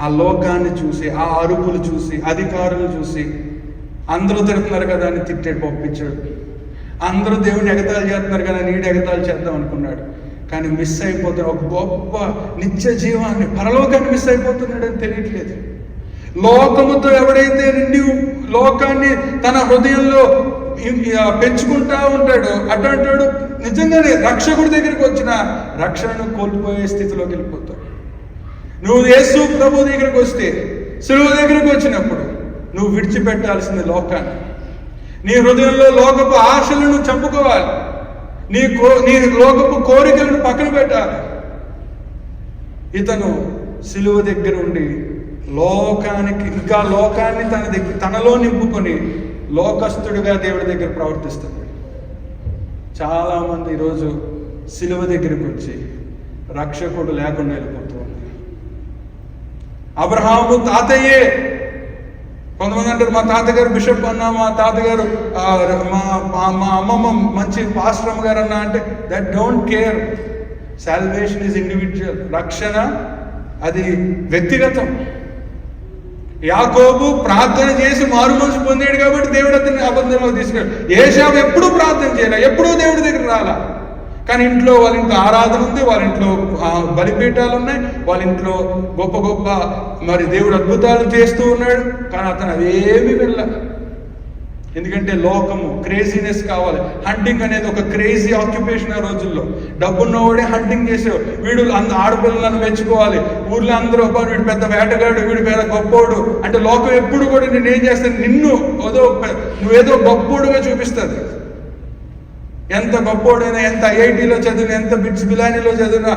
ఆ లోకాన్ని చూసి, ఆ అరుపులు చూసి, అధికారులు చూసి, అందరూ తిడుతున్నారు కదా అని తిట్టాడు, పంపించాడు. అందరూ దేవుని ఎగతాళి చేస్తున్నారు కదా నీడు ఎగతాళి చేద్దాం అనుకున్నాడు. కానీ మిస్ అయిపోతున్నాడు, ఒక గొప్ప నిత్య జీవాన్ని, పరలోకాన్ని మిస్ అయిపోతున్నాడని తెలియట్లేదు. లోకముతో ఎవడైతే నిండి లోకాన్ని తన హృదయంలో పెంచుకుంటా ఉంటాడో అటువంటి నిజంగానే రక్షకుడి దగ్గరికి వచ్చిన రక్షణను కోల్పోయే స్థితిలోకి వెళ్ళిపోతాడు. నువ్వు యేసు ప్రభు దగ్గరికి వస్తే, సిలువ దగ్గరికి వచ్చినప్పుడు నువ్వు విడిచిపెట్టాల్సింది లోకాన్ని. నీ హృదయంలో లోకపు ఆశలను చంపుకోవాలి, నీ లోకపు కోరికలను పక్కన పెట్టాలి. ఇతను సిలువ దగ్గర ఉండి లోకాన్ని తనలో నింపుకొని లోకస్తుడిగా దేవుడి దగ్గర ప్రవర్తిస్తాడు. చాలామంది ఈరోజు సిలువ దగ్గరికి వచ్చి రక్షకుడు లేకుండా వెళ్ళిపోతూ ఉన్నారు. అబ్రహాము తాతయ్యే, కొంతమంది అంటారు మా తాతగారు బిషప్ అన్నా, మా తాతగారు మా అమ్మమ్మ మంచి పాస్టర్ గారు అన్నా. అంటే that don't care. Salvation is individual. రక్షణ అది వ్యక్తిగతం. యాకోబు ప్రార్థన చేసి మారు మనసు పొందాడు కాబట్టి దేవుడు అతన్ని అబద్ధంలో తీసుకెళ్ళాడు. ఏశావు ఎప్పుడూ ప్రార్థన చేయలే, ఎప్పుడూ దేవుడి దగ్గర రాలా. కానీ వాళ్ళ ఇంట్లో ఆరాధన ఉంది, వాళ్ళ ఇంట్లో బలిపీఠాలు ఉన్నాయి, వాళ్ళ ఇంట్లో గొప్ప గొప్ప మరి దేవుడు అద్భుతాలు చేస్తూ ఉన్నాడు. కానీ అతను అవేమీ వెళ్ళ. ఎందుకంటే లోకము, క్రేజీనెస్ కావాలి. హంటింగ్ అనేది ఒక క్రేజీ ఆక్యుపేషన్ ఆ రోజుల్లో. డబ్బున్నవాడే హంటింగ్ చేసేవాడు. వీడు ఆడపిల్లలను మెచ్చుకోవాలి, ఊర్లో అందరూ వీడు పెద్ద వేటగాడు, వీడు పెద్ద గొప్పోడు అంటే లోకం ఎప్పుడు కూడా నేనేం చేస్తాను, నువ్వేదో గొప్పోడుగా చూపిస్తుంది. ఎంత గొప్పోడైనా, ఎంత ఐఐటీలో చదివినా, ఎంత బిట్స్ బిలానీలో చదివినా,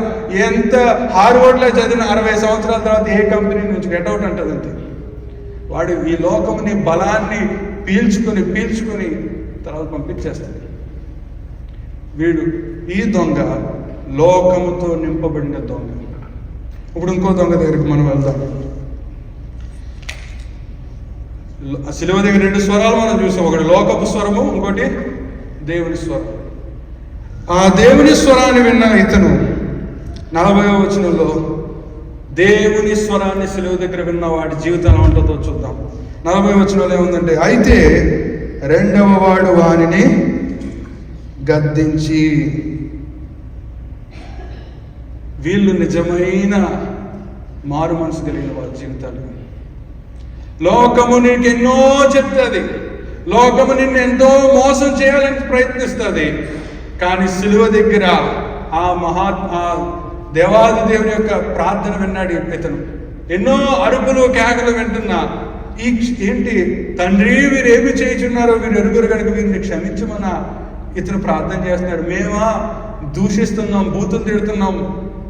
ఎంత హార్వర్డ్లో చదివినా 60 సంవత్సరాల తర్వాత ఏ కంపెనీ నుంచి గెట్అవుట్ అంటది అంతే. వాడు ఈ లోకముని బలాన్ని పీల్చుకొని తర్వాత పంపించేస్తాడు. ఈ దొంగ లోకముతో నింపబడిన దొంగ. ఇప్పుడు ఇంకో దొంగ దగ్గరికి మనం వెళ్దాం. సిలువ దగ్గర 2 స్వరాలు మనం చూసాం, ఒకటి లోకపు స్వరము, ఇంకోటి దేవుని స్వరం. ఆ దేవుని స్వరాన్ని విన్న ఇతను 40వ వచనంలో దేవుని స్వరాన్ని సిలువ దగ్గర విన్న వాడి జీవితం ఎలా ఉంటుందో చూద్దాం. 40వ వచనంలో ఏముందంటే, అయితే 2వ వాడు వానిని గద్దించి. వీళ్ళు నిజమైన మారు మనసు కలిగిన వారి జీవితాలు. లోకము నీకు ఎన్నో చెప్తుంది, లోకము నిన్ను ఎంతో మోసం చేయాలని ప్రయత్నిస్తుంది. కానీ సిలువ దగ్గర ఆ దేవాది దేవుని యొక్క ప్రార్థన విన్నాడు ఇతను. ఎన్నో అరుపులు కేకలు వింటున్నా, ఏంటి తండ్రి వీరు ఏమి చేయుచున్నారో వీరు ఎరుగురు కనుక వీరిని క్షమించమన్న ఇతను ప్రార్థన చేస్తున్నాడు. మేమా దూషిస్తున్నాం, బూతులు తిడుతున్నాం,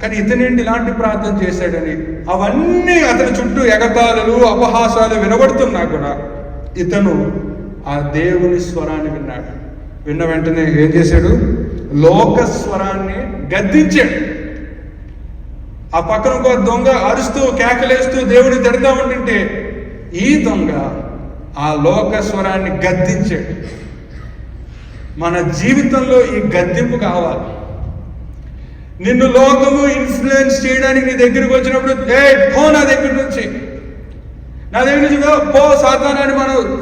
కానీ ఇతనేంటి ఇలాంటి ప్రార్థన చేశాడని అవన్నీ అతని చుట్టూ ఎగతాళులు అపహాసాలు వినబడుతున్నా కూడా ఇతను ఆ దేవుని స్వరాన్ని విన్నాడు. విన్న వెంటనే ఏం చేశాడు, లోక స్వరాన్ని గద్దించాడు. ఆ పక్కన ఒక దొంగ అరుస్తూ కేకలేస్తూ దేవుని తిడతా ఉంటుంటే ఈ దొంగ ఆ లోక స్వరాన్ని గద్దించాడు. మన జీవితంలో ఈ గద్దింపు కావాలి. నిన్ను లోకము ఇన్ఫ్లుయెన్స్ చేయడానికి నీ దగ్గరికి వచ్చినప్పుడు పో నా దగ్గర నుంచి, నా దగ్గర నుంచి పో సాతానాన్ని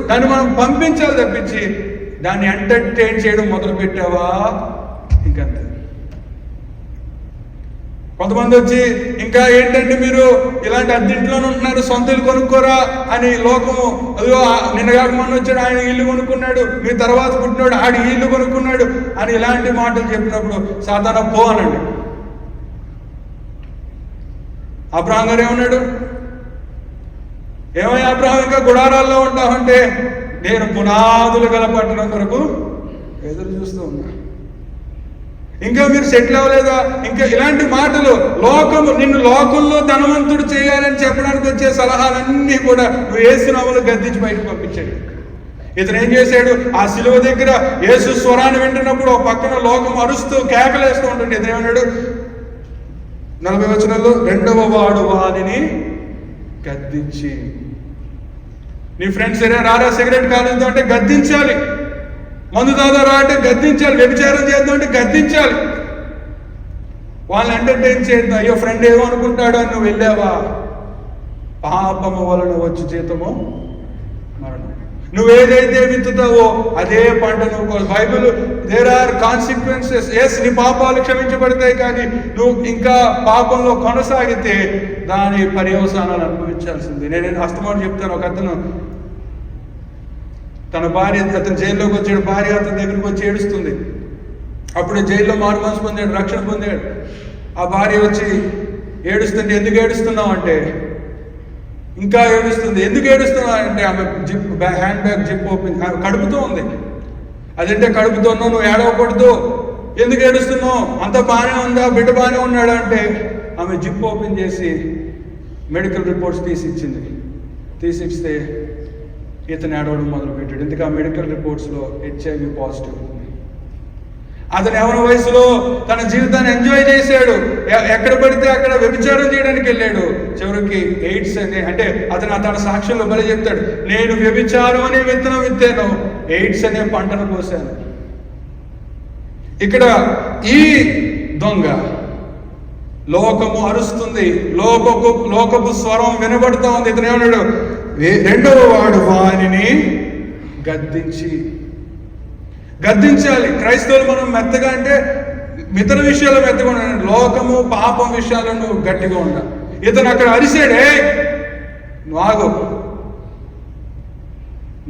దాన్ని మనం పంపించాలి తప్పించి దాన్ని ఎంటర్టైన్ చేయడం మొదలు పెట్టావా ఇంకంతే. కొంతమంది వచ్చి ఇంకా ఏంటంటే మీరు ఇలాంటి అద్దెంట్లోనే ఉంటున్నారు, సొంత ఇల్లు కొనుక్కోరా అని లోకము, అదిగో నిన్నగాక మొన్న వచ్చాడు ఆయన ఇల్లు కొనుక్కున్నాడు, మీ తర్వాత పుట్టినాడు ఆడి ఇల్లు కొనుక్కున్నాడు అని ఇలాంటి మాటలు చెప్పినప్పుడు సాతానా పో అనండి. అబ్రహాం గారు ఏమన్నాడు, ఏమయ్య అబ్రహాం ఇంకా గుడారాల్లో ఉంటావంటే నేను పునాదులు గల పట్టణం కొరకు ఎదురు చూస్తూ ఉన్నా, ఇంకా మీరు సెటిల్ అవ్వలేదా, ఇంకా ఇలాంటి మాటలు నిన్ను లోకంలో ధనవంతుడు చేయాలని చెప్పడానికి వచ్చే సలహాలన్నీ కూడా నువ్వు వేసినామలు గద్దించి బయటకు పంపించాడు. ఇతను ఏం చేశాడు? ఆ శిలువ దగ్గర యేసు స్వరాన్ని వింటున్నప్పుడు ఒక పక్కన లోకం అరుస్తూ కేకలేస్తూ ఉంటుంది. ఇతను ఏమన్నాడు 40 వచనంలో, రెండవ వాడు వానిని గద్దించి. నీ ఫ్రెండ్స్ రారా సిగరెట్ కాలుద్దాం అంటే గద్దించాలి, మందు తాదారా అంటే గద్దించాలి, వ్యభిచారం చేద్దాం అంటే గద్దించాలి, వాళ్ళని ఎంటర్టైన్ చేద్దాం. అయ్యో ఫ్రెండ్ ఏమో అనుకుంటాడు అని నువ్వు వెళ్ళావా? పాపము వలన వచ్చి జీతము మరణం. నువ్వేదైతే విత్తుతావో అదే పంట నువ్వు. Bible there are consequences. Yes, నీ పాపాలు క్షమించబడతాయి, కానీ నువ్వు ఇంకా పాపంలో కొనసాగితే దాని పర్యవసానాలు అనుభవించాల్సింది. నేను అస్తమానం చెప్తాను. ఒక అతను తన భార్య, అతను జైల్లోకి వచ్చాడు, భార్య అతని దగ్గరికి వచ్చి ఏడుస్తుంది. అప్పుడు జైల్లో మారుమనసు పొందాడు, రక్షణ పొందాడు. ఆ భార్య వచ్చి ఏడుస్తుంటే, ఎందుకు ఏడుస్తున్నావు అంటే, ఇంకా ఏడుస్తుంది. ఎందుకు ఏడుస్తున్నావు అంటే, ఆమె హ్యాండ్ బ్యాగ్ జిప్ ఓపెన్, కడుపుతో ఉంది. అదంటే కడుపుతో ఉన్నావు, నువ్వు ఏడవకూడదు, ఎందుకు ఏడుస్తున్నావు, అంత బాగానే ఉందా, బిడ్డ బాగానే ఉన్నాడు అంటే, ఆమె జిప్ ఓపెన్ చేసి మెడికల్ రిపోర్ట్స్ తీసిచ్చింది. తీసిస్తే ఇతను ఏడవడం మొదలుపెట్టాడు. ఎందుకు? ఆ మెడికల్ రిపోర్ట్స్లో HIV పాజిటివ్ ఉంది. అతను యవ్వన వయసులో తన జీవితాన్ని ఎంజాయ్ చేశాడు, ఎక్కడ పడితే అక్కడ వ్యభిచారం చేయడానికి వెళ్ళాడు. చివరికి ఎయిడ్స్ అంటే అతను తన సాక్ష్యంలో బలి చెప్తాడు, నేను వ్యభిచారం అనే విత్తనం విత్తాను, ఎయిడ్స్ అనే పంటను కోసాను. ఇక్కడ ఈ దొంగ లోకము అరుస్తుంది, లోకపు స్వరం వినబడుతూ ఉంది. ఇతను ఏమన్నాడు? రెండవ వాడు వానిని గద్దించాలి. క్రైస్తవులు మనం మెత్తగా అంటే మితర విషయాల్లో మెత్తగా ఉండాలి, లోకము పాపం విషయాల్లో నువ్వు గట్టిగా ఉండాలి. ఇతను అక్కడ అరిసాడే, నువ్వు ఆగు.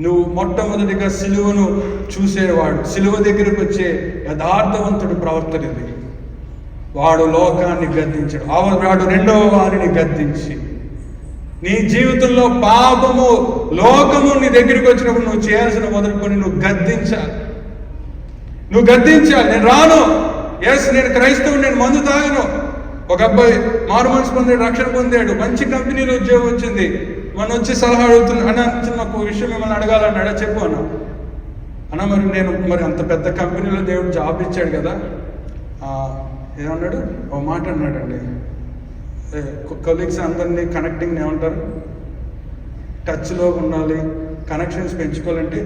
నువ్వు మొట్టమొదటిగా సిలువను చూసేవాడు, సిలువ దగ్గరకు వచ్చే యథార్థవంతుడు ప్రవర్తన ఇది. వాడు లోకాన్ని గద్దించాడు. వాడు రెండవ వారిని గద్దించి, నీ జీవితంలో పాపము లోకము నీ దగ్గరికి వచ్చినప్పుడు నువ్వు చేయాల్సిన మొదటి పని నువ్వు గద్దించాలి. నేను రాను, ఎస్ నేను క్రైస్తవుడు, నేను మందు తాగను. ఒక అబ్బాయి మారుమనసు పొందాడు, రక్షణ పొందాడు, మంచి కంపెనీలో ఉద్యోగం వచ్చింది. మన వచ్చి సలహా అడుగుతున్నా, అన్న నాకు విషయం మిమ్మల్ని అడగాలన్నాడా, చెప్పు అన్న మరి అంత పెద్ద కంపెనీలో దేవుడు జాబ్ ఇచ్చాడు కదా, ఏమన్నాడు? ఓ మాట అన్నాడండి, కొలీగ్స్ అందరినీ కనెక్టింగ్ ఏమంటారు, టచ్లో ఉండాలి, కనెక్షన్స్ పెంచుకోవాలంటే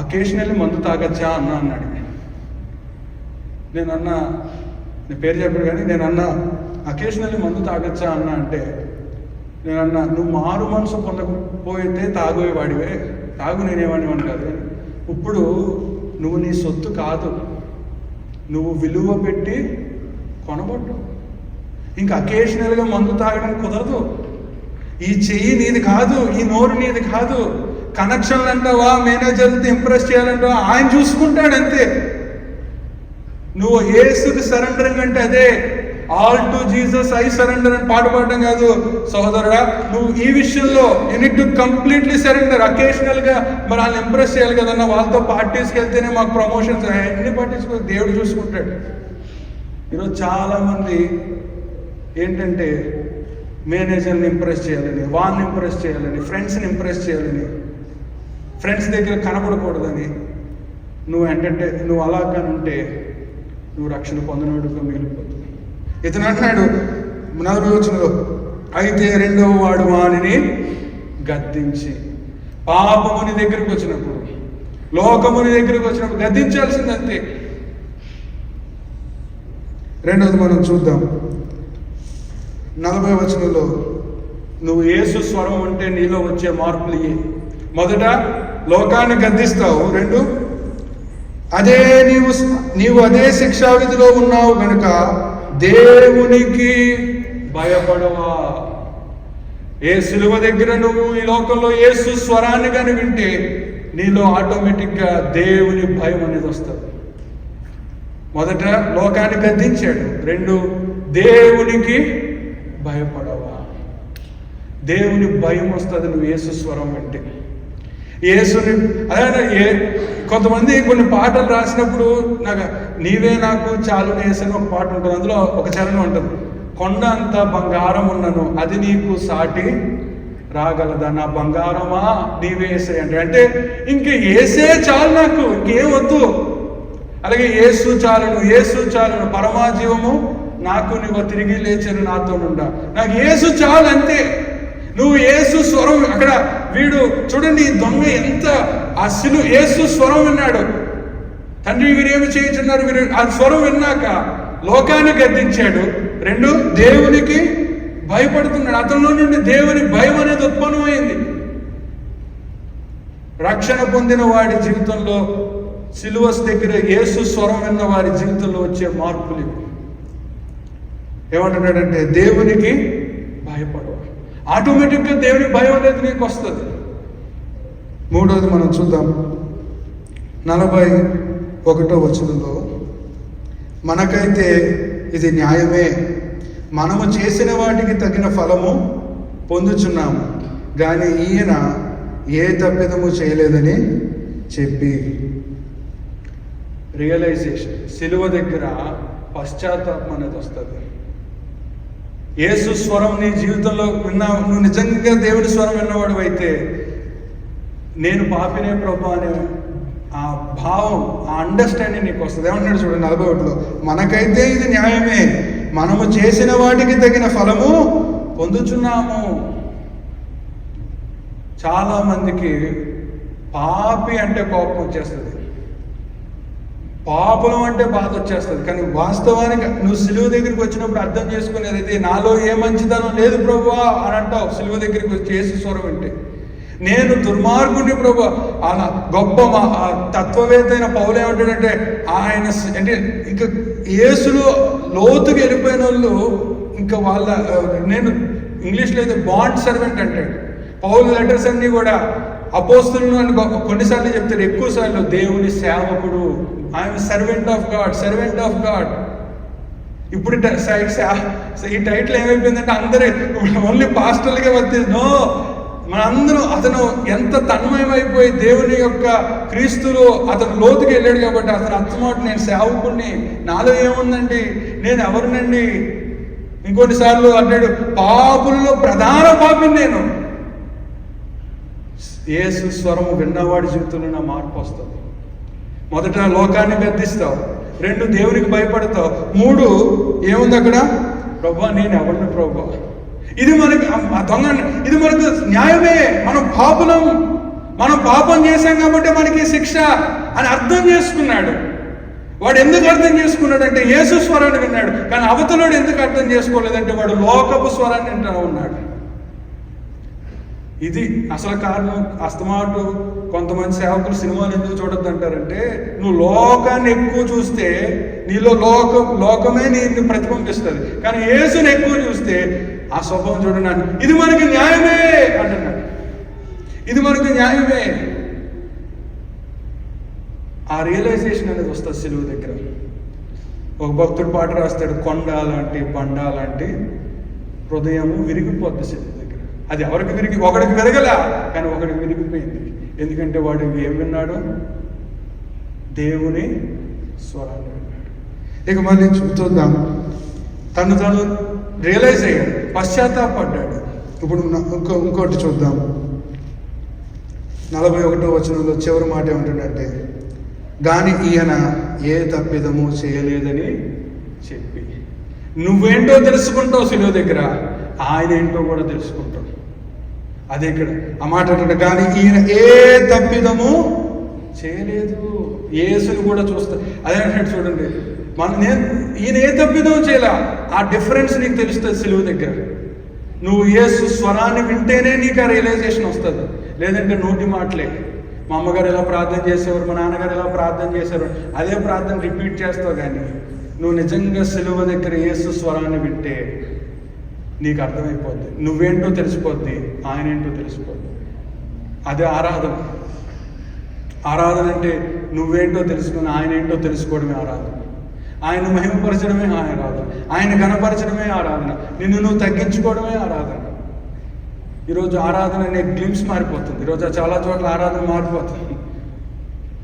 అకేషనల్లీ మందు తాగచ్చా అన్నాడు. నేను పేరు చెప్పాడు కానీ నేను అకేషనల్లీ మందు తాగచ్చా అంటే, నేను నువ్వు మారు మనసు పొందకపోయితే తాగేవాడివే, తాగు, నేనేవాడిని కాదు. ఇప్పుడు నువ్వు నీ సొత్తు కాదు, నువ్వు విలువ పెట్టి కొనబడ్డు. ఇంకా అకేషనల్గా మందు తాగడం కుదరదు. ఈ చెయ్యి నీది కాదు, ఈ నోరు నీది కాదు. కనెక్షన్లు అంటావా, మేనేజర్లతో ఇంప్రెస్ చేయాలంటావా, ఆయన చూసుకుంటాడు అంతే. నువ్వు యేసుకి సరెండరింగ్ అంటే అదే, all to Jesus I surrender అని పాట పాడడం కాదు సహోదరుడా. నువ్వు ఈ విషయంలో you need to completely surrender. అకేషనల్గా మరి వాళ్ళని ఇంప్రెస్ చేయాలి కదన్నా, వాళ్ళతో పార్టీస్కి వెళ్తేనే మాకు ప్రమోషన్స్, అన్ని పార్టీస్కి దేవుడు చూసుకుంటాడు. ఈరోజు చాలామంది ఏంటంటే మేనేజర్ని ఇంప్రెస్ చేయాలని, వాళ్ళని ఇంప్రెస్ చేయాలని, ఫ్రెండ్స్ని ఇంప్రెస్ చేయాలని, ఫ్రెండ్స్ దగ్గర కనపడకూడదని నువ్వు అలా కానుంటే నువ్వు రక్షణ పొందినోడుగా మిగిలిపోతుంది. ఇతను అంటున్నాడు 40వ వచనంలో, అయితే రెండవ వాడు వానిని గద్దించి. పాపముని దగ్గరికి వచ్చినప్పుడు, లోకముని దగ్గరికి వచ్చినప్పుడు గద్దించాల్సిందంతే. రెండవది మనం చూద్దాం 40వ వచనంలో, నువ్వు యేసు స్వరం అంటే నీలో వచ్చే మార్పులు ఇవి. మొదట లోకాన్ని గద్దిస్తావు, రెండు అదే నీవు అదే శిక్షా విధిలో ఉన్నావు కనుక దేవునికి భయపడవా. ఏ సిలువ దగ్గర నువ్వు ఈ లోకంలో యేసు స్వరాన్ని కానీ వింటే నీలో ఆటోమేటిక్గా దేవుని భయం అనేది వస్తుంది. మొదట లోకాన్ని గద్దించాడు, రెండు దేవునికి భయపడవా. దేవుని భయం వస్తుంది నువ్వు యేసు స్వరం వింటే. యేసుని అదే కొంతమంది కొన్ని పాటలు రాసినప్పుడు నీవే నాకు చాలు యేసని ఒక పాట ఉంటుంది, అందులో ఒక చరణం ఉంటుంది, కొండ అంత బంగారం ఉన్నను అది నీకు సాటి రాగలదా? నా బంగారమా నీవే యేసే అంటే ఇంక యేసే చాలు, నాకు ఇంకేం వద్దు. అలాగే యేసు చాలును, పరమాజీవము నాకు నువ్వు తిరిగి లేచను నాతో నుండా, నాకు యేసు చాలు అంతే. నువ్వు యేసు స్వరం, అక్కడ వీడు చూడండి ఈ దొంగ ఎంత యేసు స్వరం విన్నాడు. తండ్రి వీరేమి చేయించున్నారు, వీరు ఆ స్వరం విన్నాక లోకాన్ని గద్దించాడు. 2 దేవునికి భయపడుతున్నాడు. అతనిలో నుండి దేవుని భయం అనేది ఉత్పన్నమైంది. రక్షణ పొందిన వాడి జీవితంలో, సిలువ దగ్గర యేసు స్వరం విన్న వారి జీవితంలో వచ్చే మార్పులు ఏమంటున్నాడంటే దేవునికి భయపడవు. ఆటోమేటిక్గా దేవుని భయం అనేది నీకు వస్తుంది. 3వది మనం చూద్దాం. 41వ వచనంలో, మనకైతే ఇది న్యాయమే, మనము చేసిన వాటికి తగిన ఫలము పొందుచున్నాము, కానీ ఈయన ఏ తప్పిదము చేయలేదని చెప్పి. రియలైజేషన్, సిలువ దగ్గర పశ్చాత్తాపం అనేది వస్తుంది. యేసు స్వరం నీ జీవితంలో నువ్వు నిజంగా దేవుని స్వరం విన్నవాడు అయితే, నేను పాపినే ప్రభు అనే ఆ భావం, ఆ అండర్స్టాండింగ్ నీకు వస్తుంది. ఏమంటాడు చూడండి 41లో, మనకైతే ఇది న్యాయమే, మనము చేసిన వాటికి తగిన ఫలము పొందుచున్నాము. చాలా మందికి పాపి అంటే కోపం వచ్చేస్తుంది, పాపం అంటే బాధ వచ్చేస్తుంది. కానీ వాస్తవానికి నువ్వు సిలువ దగ్గరికి వచ్చినప్పుడు అర్థం చేసుకునేది అయితే, నాలో ఏ మంచిదనం లేదు ప్రభువా అని అంటావు. సిలువ దగ్గరికి వచ్చి యేసు స్వరం వింటే, నేను దుర్మార్గుని ప్రభు. అలా గొప్ప తత్వవేత్త అయిన పౌలు ఏమంటాడంటే, ఆయన అంటే ఇంకా యేసులో లోతుకి వెళ్ళిపోయిన వాళ్ళు ఇంకా వాళ్ళ, నేను ఇంగ్లీష్లో అయితే బాండ్ సర్వెంట్ అంటాడు. పౌలు లెటర్స్ అన్నీ కూడా అపోస్తులను అని కొన్నిసార్లు చెప్తారు, ఎక్కువసార్లు దేవుని సేవకుడు, ఐఎమ్ సర్వెంట్ ఆఫ్ గాడ్. ఇప్పుడు ఈ టైటిల్ ఏమైపోయిందంటే అందరూ ఓన్లీ పాస్టర్లుగా వర్తించు. మనందరం అతను ఎంత తన్మయమైపోయి దేవుని యొక్క క్రీస్తులో అతను లోతుకి వెళ్ళాడు కాబట్టి అతను అర్థమాట, నేను సేవకుడిని, నాలో ఏముందండి, నేను ఎవరినండి. ఇంకొన్నిసార్లు అంటాడు, పాపుల్లో ప్రధాన పాపిని నేను. యేసు స్వరము విన్నవాడి జీవితంలో నా మార్పు వస్తుంది. మొదట లోకాన్ని గద్దిస్తావు, 2 దేవునికి భయపడతావు, 3 ఏముంది అక్కడ, ప్రభా నేను ఎవరిని ప్రభా. ఇది మనకి ఇది మనకు న్యాయమే. మనం పాపం చేశాం కాబట్టి మనకి శిక్ష అని అర్థం చేసుకున్నాడు. వాడు ఎందుకు అర్థం చేసుకున్నాడంటే యేసు స్వరాన్ని విన్నాడు. కానీ అవతలోడు ఎందుకు అర్థం చేసుకోలేదంటే వాడు లోకపు స్వరాన్ని వింటూ ఉన్నాడు. ఇది అసలు కారణం. అస్తమాటు కొంతమంది సేవకులు సినిమాలు ఎందుకు చూడొద్దు అంటారంటే, నువ్వు లోకాన్ని ఎక్కువ చూస్తే నీలో లోకమే నిన్ను ప్రతిబింబిస్తుంది. కానీ యేసుని ఎక్కువ చూస్తే ఆ స్వభావం చూడన్నాను, ఇది మనకి న్యాయమే అంటున్నాడు. ఇది మనకి న్యాయమే. ఆ రియలైజేషన్ అనేది వస్తుంది సిలువ దగ్గర. ఒక భక్తుడు పాట రాస్తాడు, కొండ లాంటి బండ లాంటి హృదయము విరిగిపోద్ది సిలువ దగ్గర. అది ఒకడికి విరగల, కానీ ఒకడికి విరిగిపోయింది. ఎందుకంటే వాడు ఏం విన్నాడు, దేవుని స్వరాన్ని విన్నాడు. ఇక మళ్ళీ చూద్దాం, తను రియలైజ్ అయ్యాడు, పశ్చాత్తాపడ్డాడు. ఇప్పుడు ఇంకోటి చూద్దాం. 41వ వచనంలో చివరి మాట ఏమంటాడంటే, గాని ఈయన ఏ తప్పిదము చేయలేదని చెప్పి. నువ్వేంటో తెలుసుకుంటావు సిలువ దగ్గర, ఆయన ఏంటో కూడా తెలుసుకుంటావు. అదే ఇక్కడ ఆ మాట అంటే, కానీ ఈయన ఏ తప్పిదము చేయలేదు. యేసుని కూడా చూస్తా. అదే అంటే చూడండి, ఈయన ఏ తప్పిదము చేయలే. ఆ డిఫరెన్స్ నీకు తెలుస్తుంది సిలువ దగ్గర. నువ్వు యేసు స్వరాన్ని వింటేనే నీకు ఆ రియలైజేషన్ వస్తుంది. లేదంటే నోటి మాటలే, మా అమ్మగారు ఎలా ప్రార్థన చేసేవారు, మా నాన్నగారు ఎలా ప్రార్థన చేసేవారు, అదే ప్రార్థన రిపీట్ చేస్తావు. కానీ నువ్వు నిజంగా సిలువ దగ్గర యేసు స్వరాన్ని వింటే నీకు అర్థమైపోద్ది, నువ్వేంటో తెలిసిపోద్ది, ఆయన ఏంటో తెలిసిపోద్ది. అదే ఆరాధన. ఆరాధన అంటే నువ్వేంటో తెలుసుకుని ఆయన ఏంటో తెలుసుకోవడమే ఆరాధన. ఆయన మహిమపరచడమే ఆరాధన, ఆయన ఘనపరచడమే ఆరాధన, నిన్ను నువ్వు తగ్గించుకోవడమే ఆరాధన. ఈరోజు ఆరాధన అనే గ్లిమ్స్ మారిపోతుంది. ఈరోజు చాలా చోట్ల ఆరాధన మారిపోతుంది.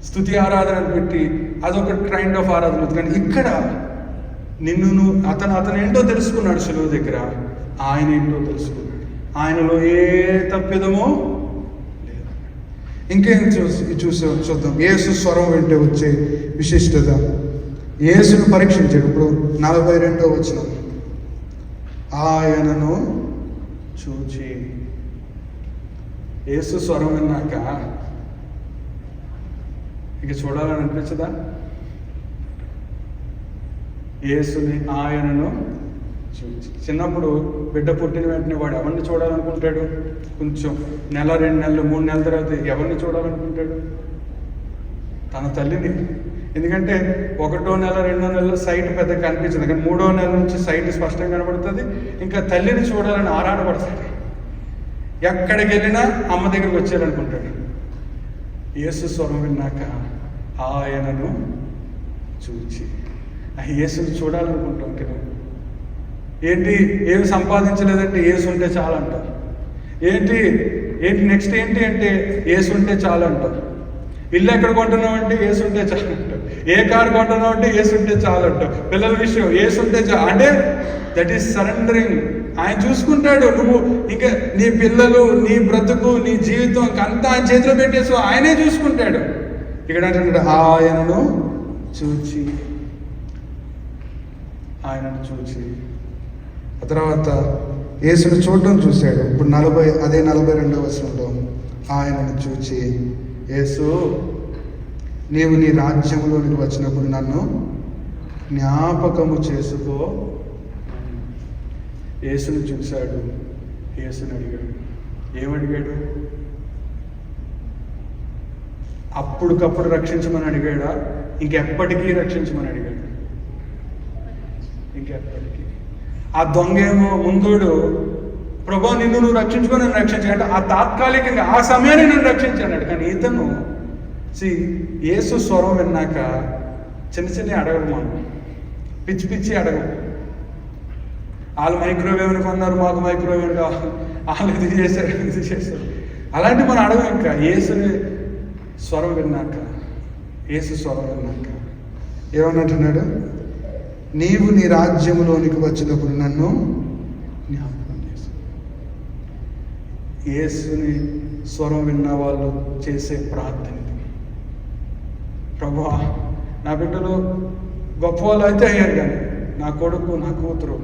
స్తుతి ఆరాధన పెట్టి అదొక కైండ్ ఆఫ్ ఆరాధన. కానీ ఇక్కడ నిన్ను అతను ఏంటో తెలుసుకున్నాడు సిలువ దగ్గర, ఆయన ఏంటో తెలుసుకున్నాడు. ఆయనలో ఏ తప్పిదమో లేదు. ఇంకేం చూద్దాం. యేసు స్వరం వెంటే వచ్చే విశిష్టత. యేసును పరీక్షించాడు. ఇప్పుడు 42వ వచనం, ఆయనను చూచి. యేసు స్వరం విన్నాక ఇక చూడాలని అనిపించదా? యేసుని, ఆయనను చూచి. చిన్నప్పుడు బిడ్డ పుట్టిన వెంటనే వాడు ఎవరిని చూడాలనుకుంటాడు? కొంచెం నెల, 2 నెలలు, 3 నెలల తర్వాత ఎవరిని చూడాలనుకుంటాడు? తన తల్లిని. ఎందుకంటే 1వ నెల, 2వ నెలలో సైట్ పెద్దగా కనిపించదు, కానీ 3వ నెల నుంచి సైట్ స్పష్టంగా కనబడుతుంది. ఇంకా తల్లిని చూడాలని ఆరాటపడతాడు. ఎక్కడికి వెళ్ళినా అమ్మ దగ్గరికి వచ్చారనుకుంటాడు. యేసు స్వరం విన్నాక ఆయనను చూచి. ఆ యేసుని చూడాలనుకుంటాం కదా. ఏంటి, ఏమి సంపాదించలేదంటే యేసు ఉంటే చాలు అంటారు. ఏంటి నెక్స్ట్ ఏంటి అంటే యేసు ఉంటే చాలు అంటారు. ఇల్లు ఎక్కడ కొంటున్నావు అంటే యేసు ఉంటే చాలు అంటారు. ఏ కారు కొంటున్నావు అంటే యేసు ఉంటే చాలు అంటావు. పిల్లల విషయం యేసు ఉంటే చాలు అంటే దట్ ఈస్ సరెండరింగ్. ఆయన చూసుకుంటాడు. నువ్వు ఇంకా నీ పిల్లలు, నీ బ్రతుకు, నీ జీవితం అంతా ఆయన చేతిలో పెట్టేసి ఆయనే చూసుకుంటాడు. ఇక్కడ అంటున్నాడు ఆయనను చూచి. ఆయనను చూచి. ఆ తర్వాత యేసును చూడడం చూశాడు. ఇప్పుడు 42వ వచనంలో ఆయనను చూచి, యేసు నీవు నీ రాజ్యంలోనికి వచ్చినప్పుడు నన్ను జ్ఞాపకము చేసుకో. యేసును చూశాడు. యేసుని అడిగాడు. ఏమడిగాడు? అప్పటికప్పుడు రక్షించమని అడిగాడా? ఇంకెప్పటికీ రక్షించమని అడిగాడు? ఇంకెప్పటికీ. ఆ దొంగేమో ముందోడు, ప్రభా నిన్ను నువ్వు రక్షించుకొని నన్ను రక్షించాడు, ఆ తాత్కాలికంగా ఆ సమయాన్ని నన్ను రక్షించాడు. కానీ ఇతను యేసు స్వరం విన్నాక చిన్న అడగడు. మనం పిచ్చి అడగం. వాళ్ళు మైక్రోవేవ్ని కొన్నారు, మాకు మైక్రోవేవ్ కావాలి, వాళ్ళు ఇది చేశారు. అలాంటి మనం అడగం. ఇంకా యేసుని స్వరం విన్నాక, యేసు స్వరం విన్నాక ఏమన్నట్టున్నాడు? నీవు నీ రాజ్యములోనికి వచ్చినప్పుడు నన్ను జ్ఞాపకం చేసు. యేసుని స్వరం విన్న వాళ్ళు చేసే ప్రార్థన ఇది. ప్రభువా, నా బిడ్డలు గొప్ప వాళ్ళు అయితే అయ్యారు, కానీ నా కొడుకు, నా కూతురు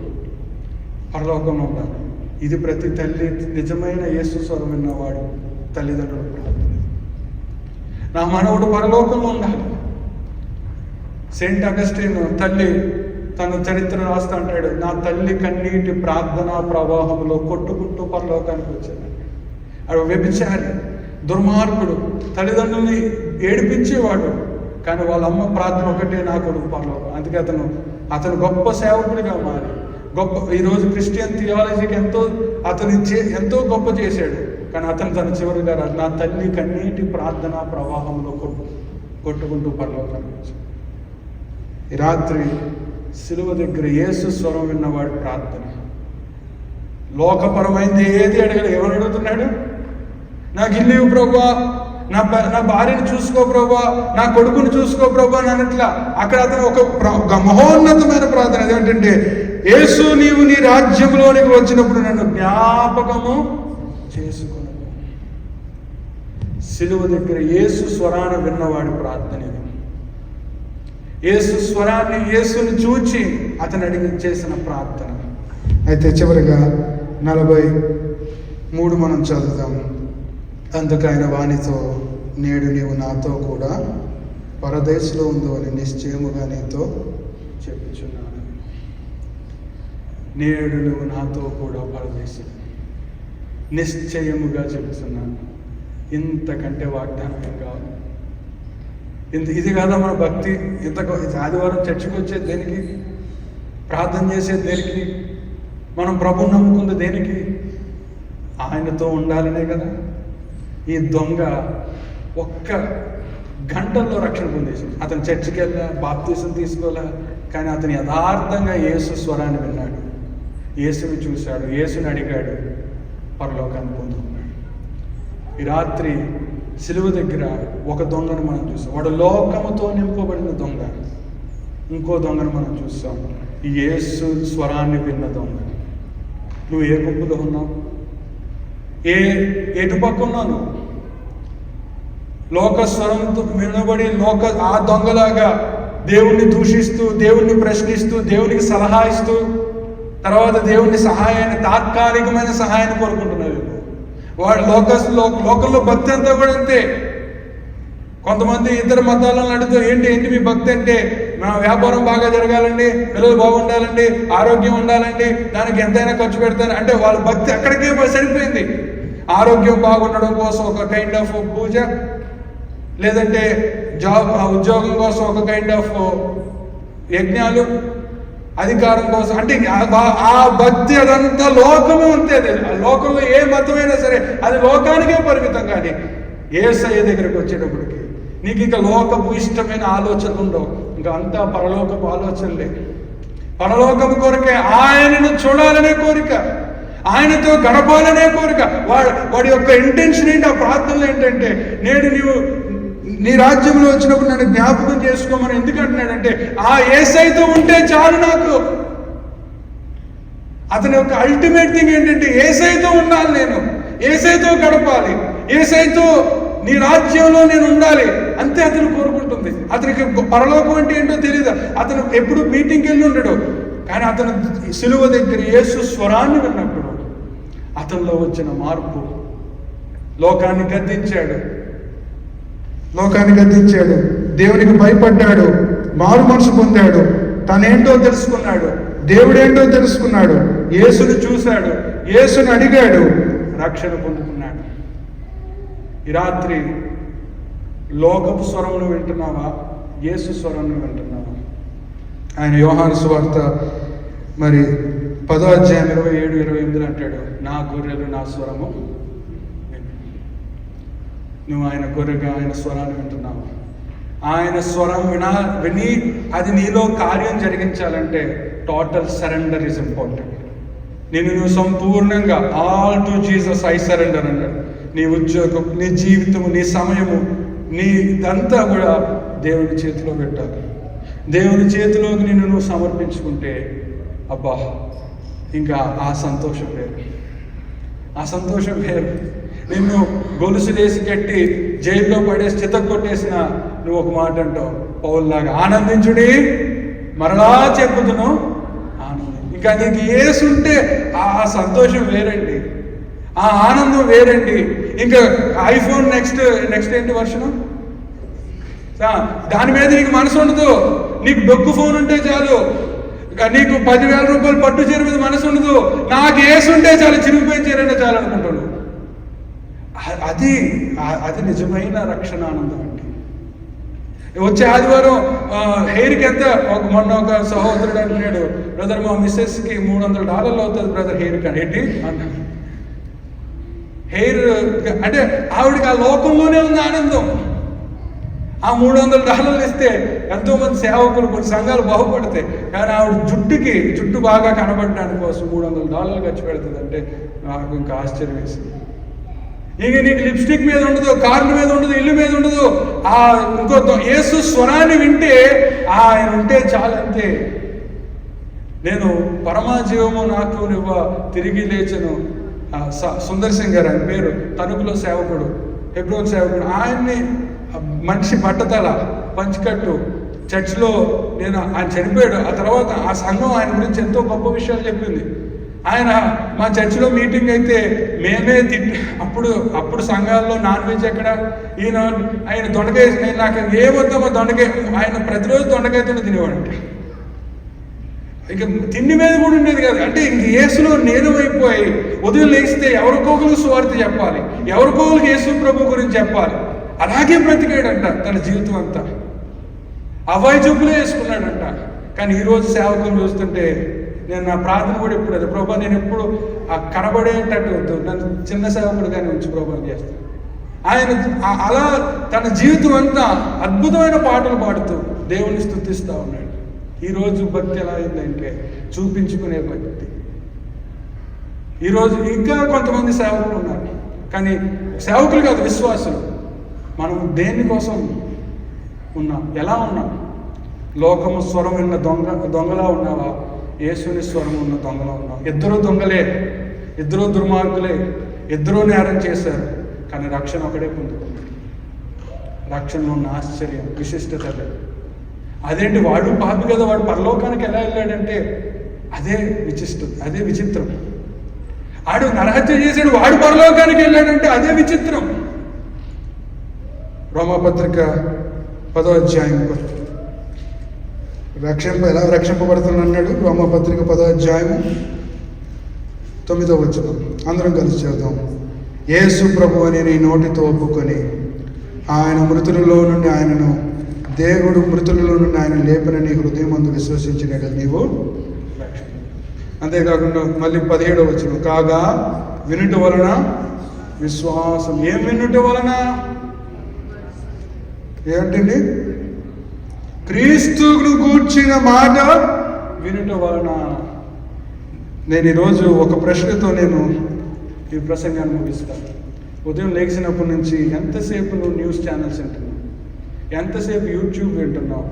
పరలోకంలో ఉండాలి. ఇది ప్రతి తల్లి, నిజమైన యేసు స్వరం విన్నవాడు తల్లిదండ్రుల ప్రార్థన. నా మనవుడు పరలోకంలో ఉండాలి. సెయింట్ అగస్టిన్ తల్లి తన చరిత్ర రాస్తా అంటాడు, నా తల్లి కన్నీటి ప్రార్థనా ప్రవాహంలో కొట్టుకుంటూ పరలోకానికి వచ్చాడు. అడు వ్యభిచారి, దుర్మార్గుడు, తల్లిదండ్రుల్ని ఏడిపించేవాడు. కానీ వాళ్ళ అమ్మ ప్రార్థన ఒకటే, నా కొడుకు పరలోకం. అందుకే అతను గొప్ప సేవకుడిగా మారి ఈరోజు క్రిస్టియన్ థియాలజీకి ఎంతో గొప్ప చేశాడు. కానీ అతను తన చివరిగా నా తల్లి కన్నీటి ప్రార్థనా ప్రవాహంలో కొట్టుకుంటూ పరలోకానికి వచ్చాడు. ఈ రాత్రి సిలువ దగ్గర యేసు స్వరం విన్నవాడి ప్రార్థన. లోకపరమైంది ఏది అడగలేదు. ఎవరు అడుగుతున్నాడు? నాకు ఇల్లు ఇవ్వు ప్రభువా, నా భార్యను చూసుకో ప్రభువా, నా కొడుకుని చూసుకో ప్రభువా అన్నట్లా. అక్కడ అతను ఒక మహోన్నతమైన ప్రార్థన. అదేంటంటే, యేసు నీవు నీ రాజ్యంలోనికి వచ్చినప్పుడు నన్ను జ్ఞాపకము చేసుకున్నాను. సిలువ దగ్గర యేసు స్వరాన్ని విన్నవాడి ప్రార్థన ఇది. యేసు స్వరాన్ని, యేసుని చూచి అతను అడిగి చేసిన ప్రార్థన. అయితే చివరిగా 43 మనం చదువుదాం. అందుకు ఆయన వానితో, నేడు నీవు నాతో కూడా పరదేశంలో ఉందో అని నిశ్చయముగా నీతో చెప్పుచున్నాను. నేడు నువ్వు నాతో కూడా పరదేశం, నిశ్చయముగా చెప్తున్నాను. ఇంతకంటే వాగ్దానం ఏం కావాలి? ఇది కాదా మన భక్తి? ఆదివారం చర్చికి వచ్చేది దేనికి? ప్రార్థన చేసేది దేనికి? మనం ప్రభువుని నమ్ముకుంది దేనికి? ఆయనతో ఉండాలనే కదా. ఈ దొంగ ఒక్క గంటల్లో రక్షణ పొందేసింది. అతను చర్చికి వెళ్ళా, బాప్తీసం తీసుకోలే, కానీ అతను యథార్థంగా యేసు స్వరాన్ని విన్నాడు, యేసుని చూశాడు, యేసుని అడిగాడు, పరలోకాన్ని పొందుకున్నాడు. ఈ రాత్రి సిలువ దగ్గర ఒక దొంగను మనం చూసాం. వాడు లోకముతో నింపబడిన దొంగ. ఇంకో దొంగను మనం చూసాం, ఈ యేసు స్వరాన్ని విన్న దొంగ. నువ్వు ఏ గుంపులో ఉన్నావు? ఎటుపక్క ఉన్నాను? లోక స్వరంతో వినబడి ఆ దొంగలాగా దేవుణ్ణి దూషిస్తూ, దేవుణ్ణి ప్రశ్నిస్తూ, దేవునికి సలహా ఇస్తూ, తర్వాత దేవుని సహాయాన్ని, తాత్కాలికమైన సహాయాన్ని కోరుకుంటున్నారు. వాడు లోకంలో భక్తి అంతా కూడా అంతే. కొంతమంది ఇతర మతాలను అడుగుతూ, ఏంటి మీ భక్తి అంటే, మన వ్యాపారం బాగా జరగాలండి, పిల్లలు బాగుండాలండి, ఆరోగ్యం ఉండాలండి, దానికి ఎంతైనా ఖర్చు పెడతాను అంటే వాళ్ళ భక్తి అక్కడికే సరిపోయింది. ఆరోగ్యం బాగుండడం కోసం ఒక కైండ్ ఆఫ్ పూజ, లేదంటే ఉద్యోగం కోసం ఒక కైండ్ ఆఫ్ యజ్ఞాలు, అధికారం కోసం, అంటే ఆ భక్తి అదంతా లోకము అంతే. లోకంలో ఏ మతమైనా సరే అది లోకానికే పరిమితం. కానీ యేసయ్య దగ్గరికి వచ్చేటప్పటికి నీకు ఇంకా లోకపు ఇష్టమైన ఆలోచనలు ఉండవు, ఇంకా అంతా పరలోకపు ఆలోచనలే. పరలోకపు కోరిక, ఆయనను చూడాలనే కోరిక, ఆయనతో గడపాలనే కోరిక. వాడి యొక్క ఇంటెన్షన్ ఏంటి, ఆ ప్రార్థనలు ఏంటంటే, నేడు నీ రాజ్యంలో వచ్చినప్పుడు నన్ను జ్ఞాపకం చేసుకోమని ఎందుకు అంటున్నాడంటే, ఆ యేసయ్యతో ఉంటే చాలు నాకు. అతని యొక్క అల్టిమేట్ థింగ్ ఏంటంటే, యేసయ్యతో ఉండాలి, నేను యేసయ్యతో గడపాలి, యేసయ్యతో నీ రాజ్యంలో నేను ఉండాలి, అంతే అతను కోరుకుంటుంది. అతనికి పరలోకం అంటే ఏంటో తెలియదు. అతను ఎప్పుడు మీటింగ్కి వెళ్ళి ఉండడు. కానీ అతను సిలువ దగ్గర యేసు స్వరాన్ని విన్నప్పుడు అతనిలో వచ్చిన మార్పు, లోకాన్ని గద్దించాడు, దేవునికి భయపడ్డాడు, మారు మనసు పొందాడు, తనేంటో తెలుసుకున్నాడు, దేవుడేంటో తెలుసుకున్నాడు, యేసును చూశాడు, యేసుని అడిగాడు, రక్షణ పొందుకున్నాడు. ఈ రాత్రి లోకపు స్వరమును వింటున్నావా, యేసు స్వరమును వింటున్నావా? ఆయన యోహాను సువార్త 10:27-28 అంటాడు, నా గొర్రెలు నా స్వరము. నువ్వు ఆయన గొర్రెగా ఆయన స్వరాన్ని వింటున్నావు. ఆయన స్వరం విని అది నీలో కార్యం జరిగించాలంటే టోటల్ సరెండర్ ఈజ్ ఇంపార్టెంట్. నువ్వు సంపూర్ణంగా all to Jesus I surrender అన్నాడు. నీ ఉద్యోగం, నీ జీవితము, నీ సమయము, నీ ఇదంతా కూడా దేవుని చేతిలో పెట్టాలి. దేవుని చేతిలోకి నువ్వు సమర్పించుకుంటే అబ్బా, ఇంకా ఆ సంతోషం వేరు. నిన్ను గొలుసులేసి కట్టి జైల్లో పడేసి చితక్కొట్టేసిన నువ్వు ఒక మాట అంటావు, పౌల్లాగా, ఆనందించుడి, మరలా చెప్పుదును ఆనందం. ఇంకా నీకు యేసుంటే ఆ సంతోషం వేరండి, ఆ ఆనందం వేరండి. ఇంకా ఐఫోన్ నెక్స్ట్ ఏంటి వర్షను, దాని మీద నీకు మనసు ఉండదు. నీకు డొక్కు ఫోన్ ఉంటే చాలు, నీకు 10,000 రూపాయలు పట్టు చీర మీద మనసు ఉండదు. నాకు యేసుంటే చాలు, చిరిగిపోయిన చీరైనా చాలు అనుకుంటాడు. అది నిజమైన రక్షణ ఆనందం అండి. వచ్చే ఆదివారం హెయిర్కి ఎంత, మొన్న ఒక సహోదరుడు అంటున్నాడు, బ్రదర్ మా మిస్సెస్కి $300 అవుతుంది బ్రదర్ హెయిర్ కానీ. ఏంటి అన్నాడు. హెయిర్ అంటే ఆవిడకి ఆ లోకంలోనే ఉంది ఆనందం. ఆ $300 ఇస్తే ఎంతోమంది సేవకులు, కొన్ని సంఘాలు బాగుపడతాయి. కానీ ఆవిడ జుట్టు బాగా కనబడడానికి కోసం $300 ఖర్చు పెడుతుంది అంటే నాకు ఇంకా ఆశ్చర్యం వేసింది. ఇంక నీకు లిప్స్టిక్ మీద ఉండదు, కార్ల మీద ఉండదు, ఇల్లు మీద ఉండదు. ఇంకో యేసు స్వరాన్ని వింటే ఆయన ఉంటే చాలంతే. నేను పరమాజీవము నాకు నువ్వు తిరిగి లేచను, సుందర్ సింగ్ గారు ఆయన పేరు, తణుకులో సేవకుడు, హెబ్రోన్ సేవకుడు. ఆయన్ని మనిషి బట్టతల పంచికట్టు చర్చ్లో ఆయన చనిపోయాడు. ఆ తర్వాత ఆ సంఘం ఆయన గురించి ఎంతో గొప్ప విషయాలు చెప్పింది. ఆయన మా చర్చిలో మీటింగ్ అయితే మేమే అప్పుడు సంఘాల్లో నాన్ వెజ్ ఎక్కడ, ఆయన దొండకాయ, నాకు ఏమొద్దామో దొండకాయ, ఆయన ప్రతిరోజు దొండకాయతోనే తినేవాడంట. ఇక తిండి మీద కూడా ఉండేది కాదు. అంటే ఇంక యేసులో నేను అయిపోయి ఉదయం లేస్తే ఎవరికోకరికి సువార్త చెప్పాలి, ఎవరికోకరికి యేసు ప్రభు గురించి చెప్పాలి. అలాగే బ్రతికాడంట తన జీవితం అంతా. అవాయి చెప్పులే వేసుకున్నాడంట. కానీ ఈరోజు సేవకులు చూస్తుంటే నేను నా ప్రార్థన కూడా ఎప్పుడు అది, ప్రభా నేను ఎప్పుడు కనబడేటట్టు వద్దు, నన్ను చిన్న సేవకుడుగానే ఉంచి ప్రభా చేస్తాను. ఆయన అలా తన జీవితం అంతా అద్భుతమైన పాటలు పాడుతూ దేవుని స్తుతిస్తూ ఉన్నాడు. ఈరోజు భక్తి ఎలా అయిందంటే చూపించుకునే భక్తి. ఈరోజు ఇంకా కొంతమంది సేవకులు ఉన్నారు, కానీ సేవకులు కాదు, విశ్వాసులు. మనం దేనికోసం ఉన్నాం, ఎలా ఉన్నాం? లోకము స్వరం విన్న దొంగలా ఉన్నావా, యేసుని స్వరం ఉన్న దొంగలా ఉన్నావు? ఇద్దరు దొంగలే, ఇద్దరు దుర్మార్గులే, ఇద్దరూ నేరం చేశారు, కానీ రక్షణ ఒకడే పొందుకున్నాడు. రక్షణలో ఉన్న ఆశ్చర్యం, విశిష్టత అదేంటి, వాడు పాపి కదా, వాడు పరలోకానికి ఎలా వెళ్ళాడంటే అదే విచిత్రం. వాడు నరహత్య చేశాడు, వాడు పరలోకానికి వెళ్ళాడంటే అదే విచిత్రం. రోమాపత్రిక 10వ అధ్యాయం ఎలా రక్షింపబడుతున్నాడు. రోమాపత్రిక 10వ అధ్యాయము 9వ వచనం అందరం కలిసి చేద్దాం. యేసు ప్రభు అని నీ నోటితో ఒప్పుకొని దేవుడు మృతులలో నుండి ఆయన లేపనని హృదయం అందు విశ్వసించినట్టు నీవు రక్షణ. అంతేకాకుండా మళ్ళీ 17వ వచనం, కాగా వినుట వలన విశ్వాసం. ఏం వినుట వలన? ఏంటండి? క్రీస్తును గూర్చిన మాట వినుట వలన. నేను ఈరోజు ఒక ప్రశ్నతో ఈ ప్రసంగాన్ని ముగిస్తాను. ఉదయం లేచినప్పటి నుంచి ఎంతసేపు నువ్వు న్యూస్ ఛానల్స్ వింటున్నావు, ఎంతసేపు యూట్యూబ్ వింటున్నావు,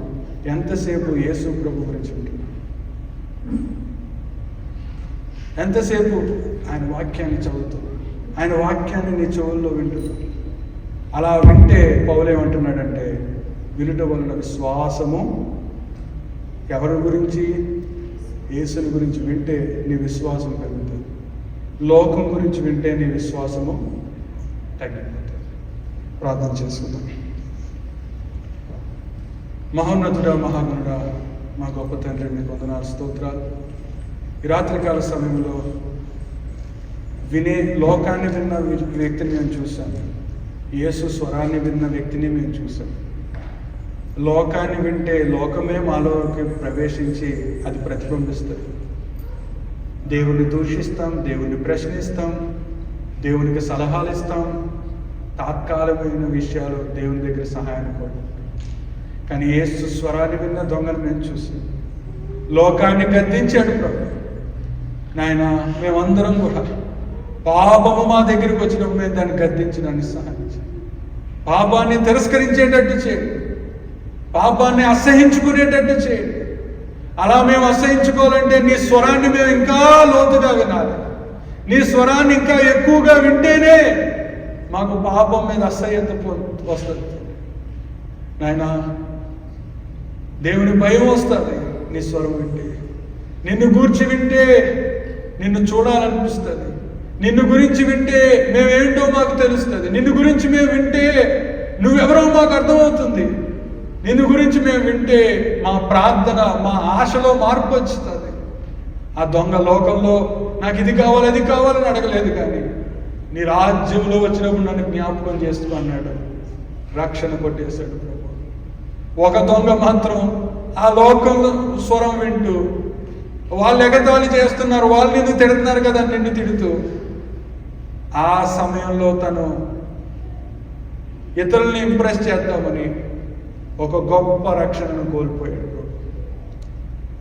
ఎంతసేపు యేసు ప్రభు గురించి వింటున్నావు, ఎంతసేపు ఆయన వాక్యాన్ని చదువుతున్నావు, ఆయన వాక్యాన్ని నీ చెవుల్లో వింటున్నావు. అలా వింటే పౌలేమంటున్నాడంటే వినుట వలన విశ్వాసము. ఎవరి గురించి? యేసుని గురించి వింటే నీ విశ్వాసం పెరుగుతుంది. లోకం గురించి వింటే నీ విశ్వాసము తగ్గిపోతుంది. ప్రార్థన చేసుకుందాం. మహోన్నతుడా, మహాగణుడా, మా గొప్ప తండ్రి, మీకు వందనాలు, స్తోత్రాలు. ఈ రాత్రికాల సమయంలో లోకాన్ని విన్న వ్యక్తిని మేము చూసాము, యేసు స్వరాన్ని విన్న వ్యక్తిని మేము చూసాం. లోకాన్ని వింటే లోకమే మాలోకి ప్రవేశించి అది ప్రతిబింబిస్తుంది. దేవుణ్ణి దూషిస్తాం, దేవుణ్ణి ప్రశ్నిస్తాం, దేవునికి సలహాలు ఇస్తాం, తాత్కాలికమైన విషయాలు దేవుని దగ్గర సహాయాన్ని కోరుకుంటాం. కానీ యేసు స్వరాన్ని విన్న దొంగను మేము చూసాం. లోకాన్ని గద్దించాడు ప్రభు. నాయన, మేమందరం కూడా పాపము మా దగ్గరికి వచ్చినప్పుడు మేము దాన్ని గద్దించి దాన్ని సహాయించాం. పాపాన్ని తిరస్కరించేటట్టు చేయండి, పాపాన్ని అసహించుకునేటట్టు చేయండి. అలా మేము అసహించుకోవాలంటే నీ స్వరాన్ని మేము ఇంకా లోతుగా వినాలి. నీ స్వరాన్ని ఇంకా ఎక్కువగా వింటేనే మాకు పాపం మీద అసహ్యత వస్తుంది. నాయన, దేవుని భయం వస్తుంది నీ స్వరం వింటే. నిన్ను గూర్చి వింటే నిన్ను చూడాలనిపిస్తుంది. నిన్ను గురించి వింటే మేమేంటో మాకు తెలుస్తుంది. నిన్ను గురించి మేము వింటే నువ్వెవరో మాకు అర్థమవుతుంది. నిన్ను గురించి మేము వింటే మా ప్రార్థన, మా ఆశలో మార్పు వచ్చుతుంది. ఆ దొంగ లోకంలో నాకు ఇది కావాలి, అది కావాలని అడగలేదు, కానీ నీ రాజ్యంలో వచ్చినప్పుడు నన్ను జ్ఞాపకం చేస్తూ అన్నాడు. రక్షణ కొట్టేశాడు ప్రభు. ఒక దొంగ మాత్రం ఆ లోకంలో స్వరం వింటూ, వాళ్ళు ఎగతాళి చేస్తున్నారు, వాళ్ళు నిన్ను తిడుతున్నారు కదా, నిన్ను తిడుతూ ఆ సమయంలో తను ఇతరుల్ని ఇంప్రెస్ చేద్దామని ఒక గొప్ప రక్షణను కోల్పోయాడు.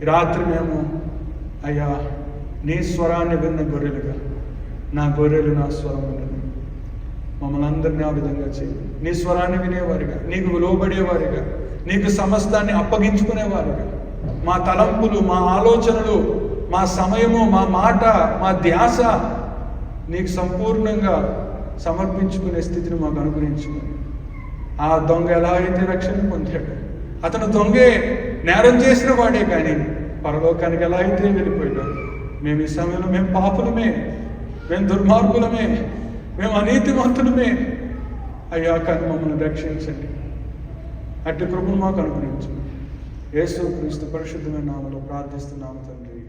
ఈ రాత్రి మేము అయ్యా నీ స్వరాన్ని విన్న గొర్రెలుగా, నా గొర్రెలు నా స్వరం విన్నది, మమ్మల్ని అందరినీ ఆ విధంగా చేయండి. నీ స్వరాన్ని వినేవారిగా, నీకు లోబడేవారిగా, నీకు సమస్తాన్ని అప్పగించుకునేవారిగా, మా తలంపులు, మా ఆలోచనలు, మా సమయము, మా మాట, మా ధ్యాస నీకు సంపూర్ణంగా సమర్పించుకునే స్థితిని మాకు అనుగ్రహించుకుని. ఆ దొంగ ఎలా అయితే రక్షణ పొందాడు, అతను దొంగే, నేరం చేసిన వాడే, కానీ పరలోకానికి ఎలా అయితే వెళ్ళిపోయాడు. మేము ఈ సమయంలో మేము పాపులమే, మేము దుర్మార్గులమే, మేము అనీతిమంతులమే అయ్యా, కానీ మమ్మల్ని రక్షించండి. అట్టి కృపను మాకు అనుగ్రహించండి. యేసు క్రీస్తు పరిశుద్ధమైన నామములో ప్రార్థిస్తున్నాము తండ్రి.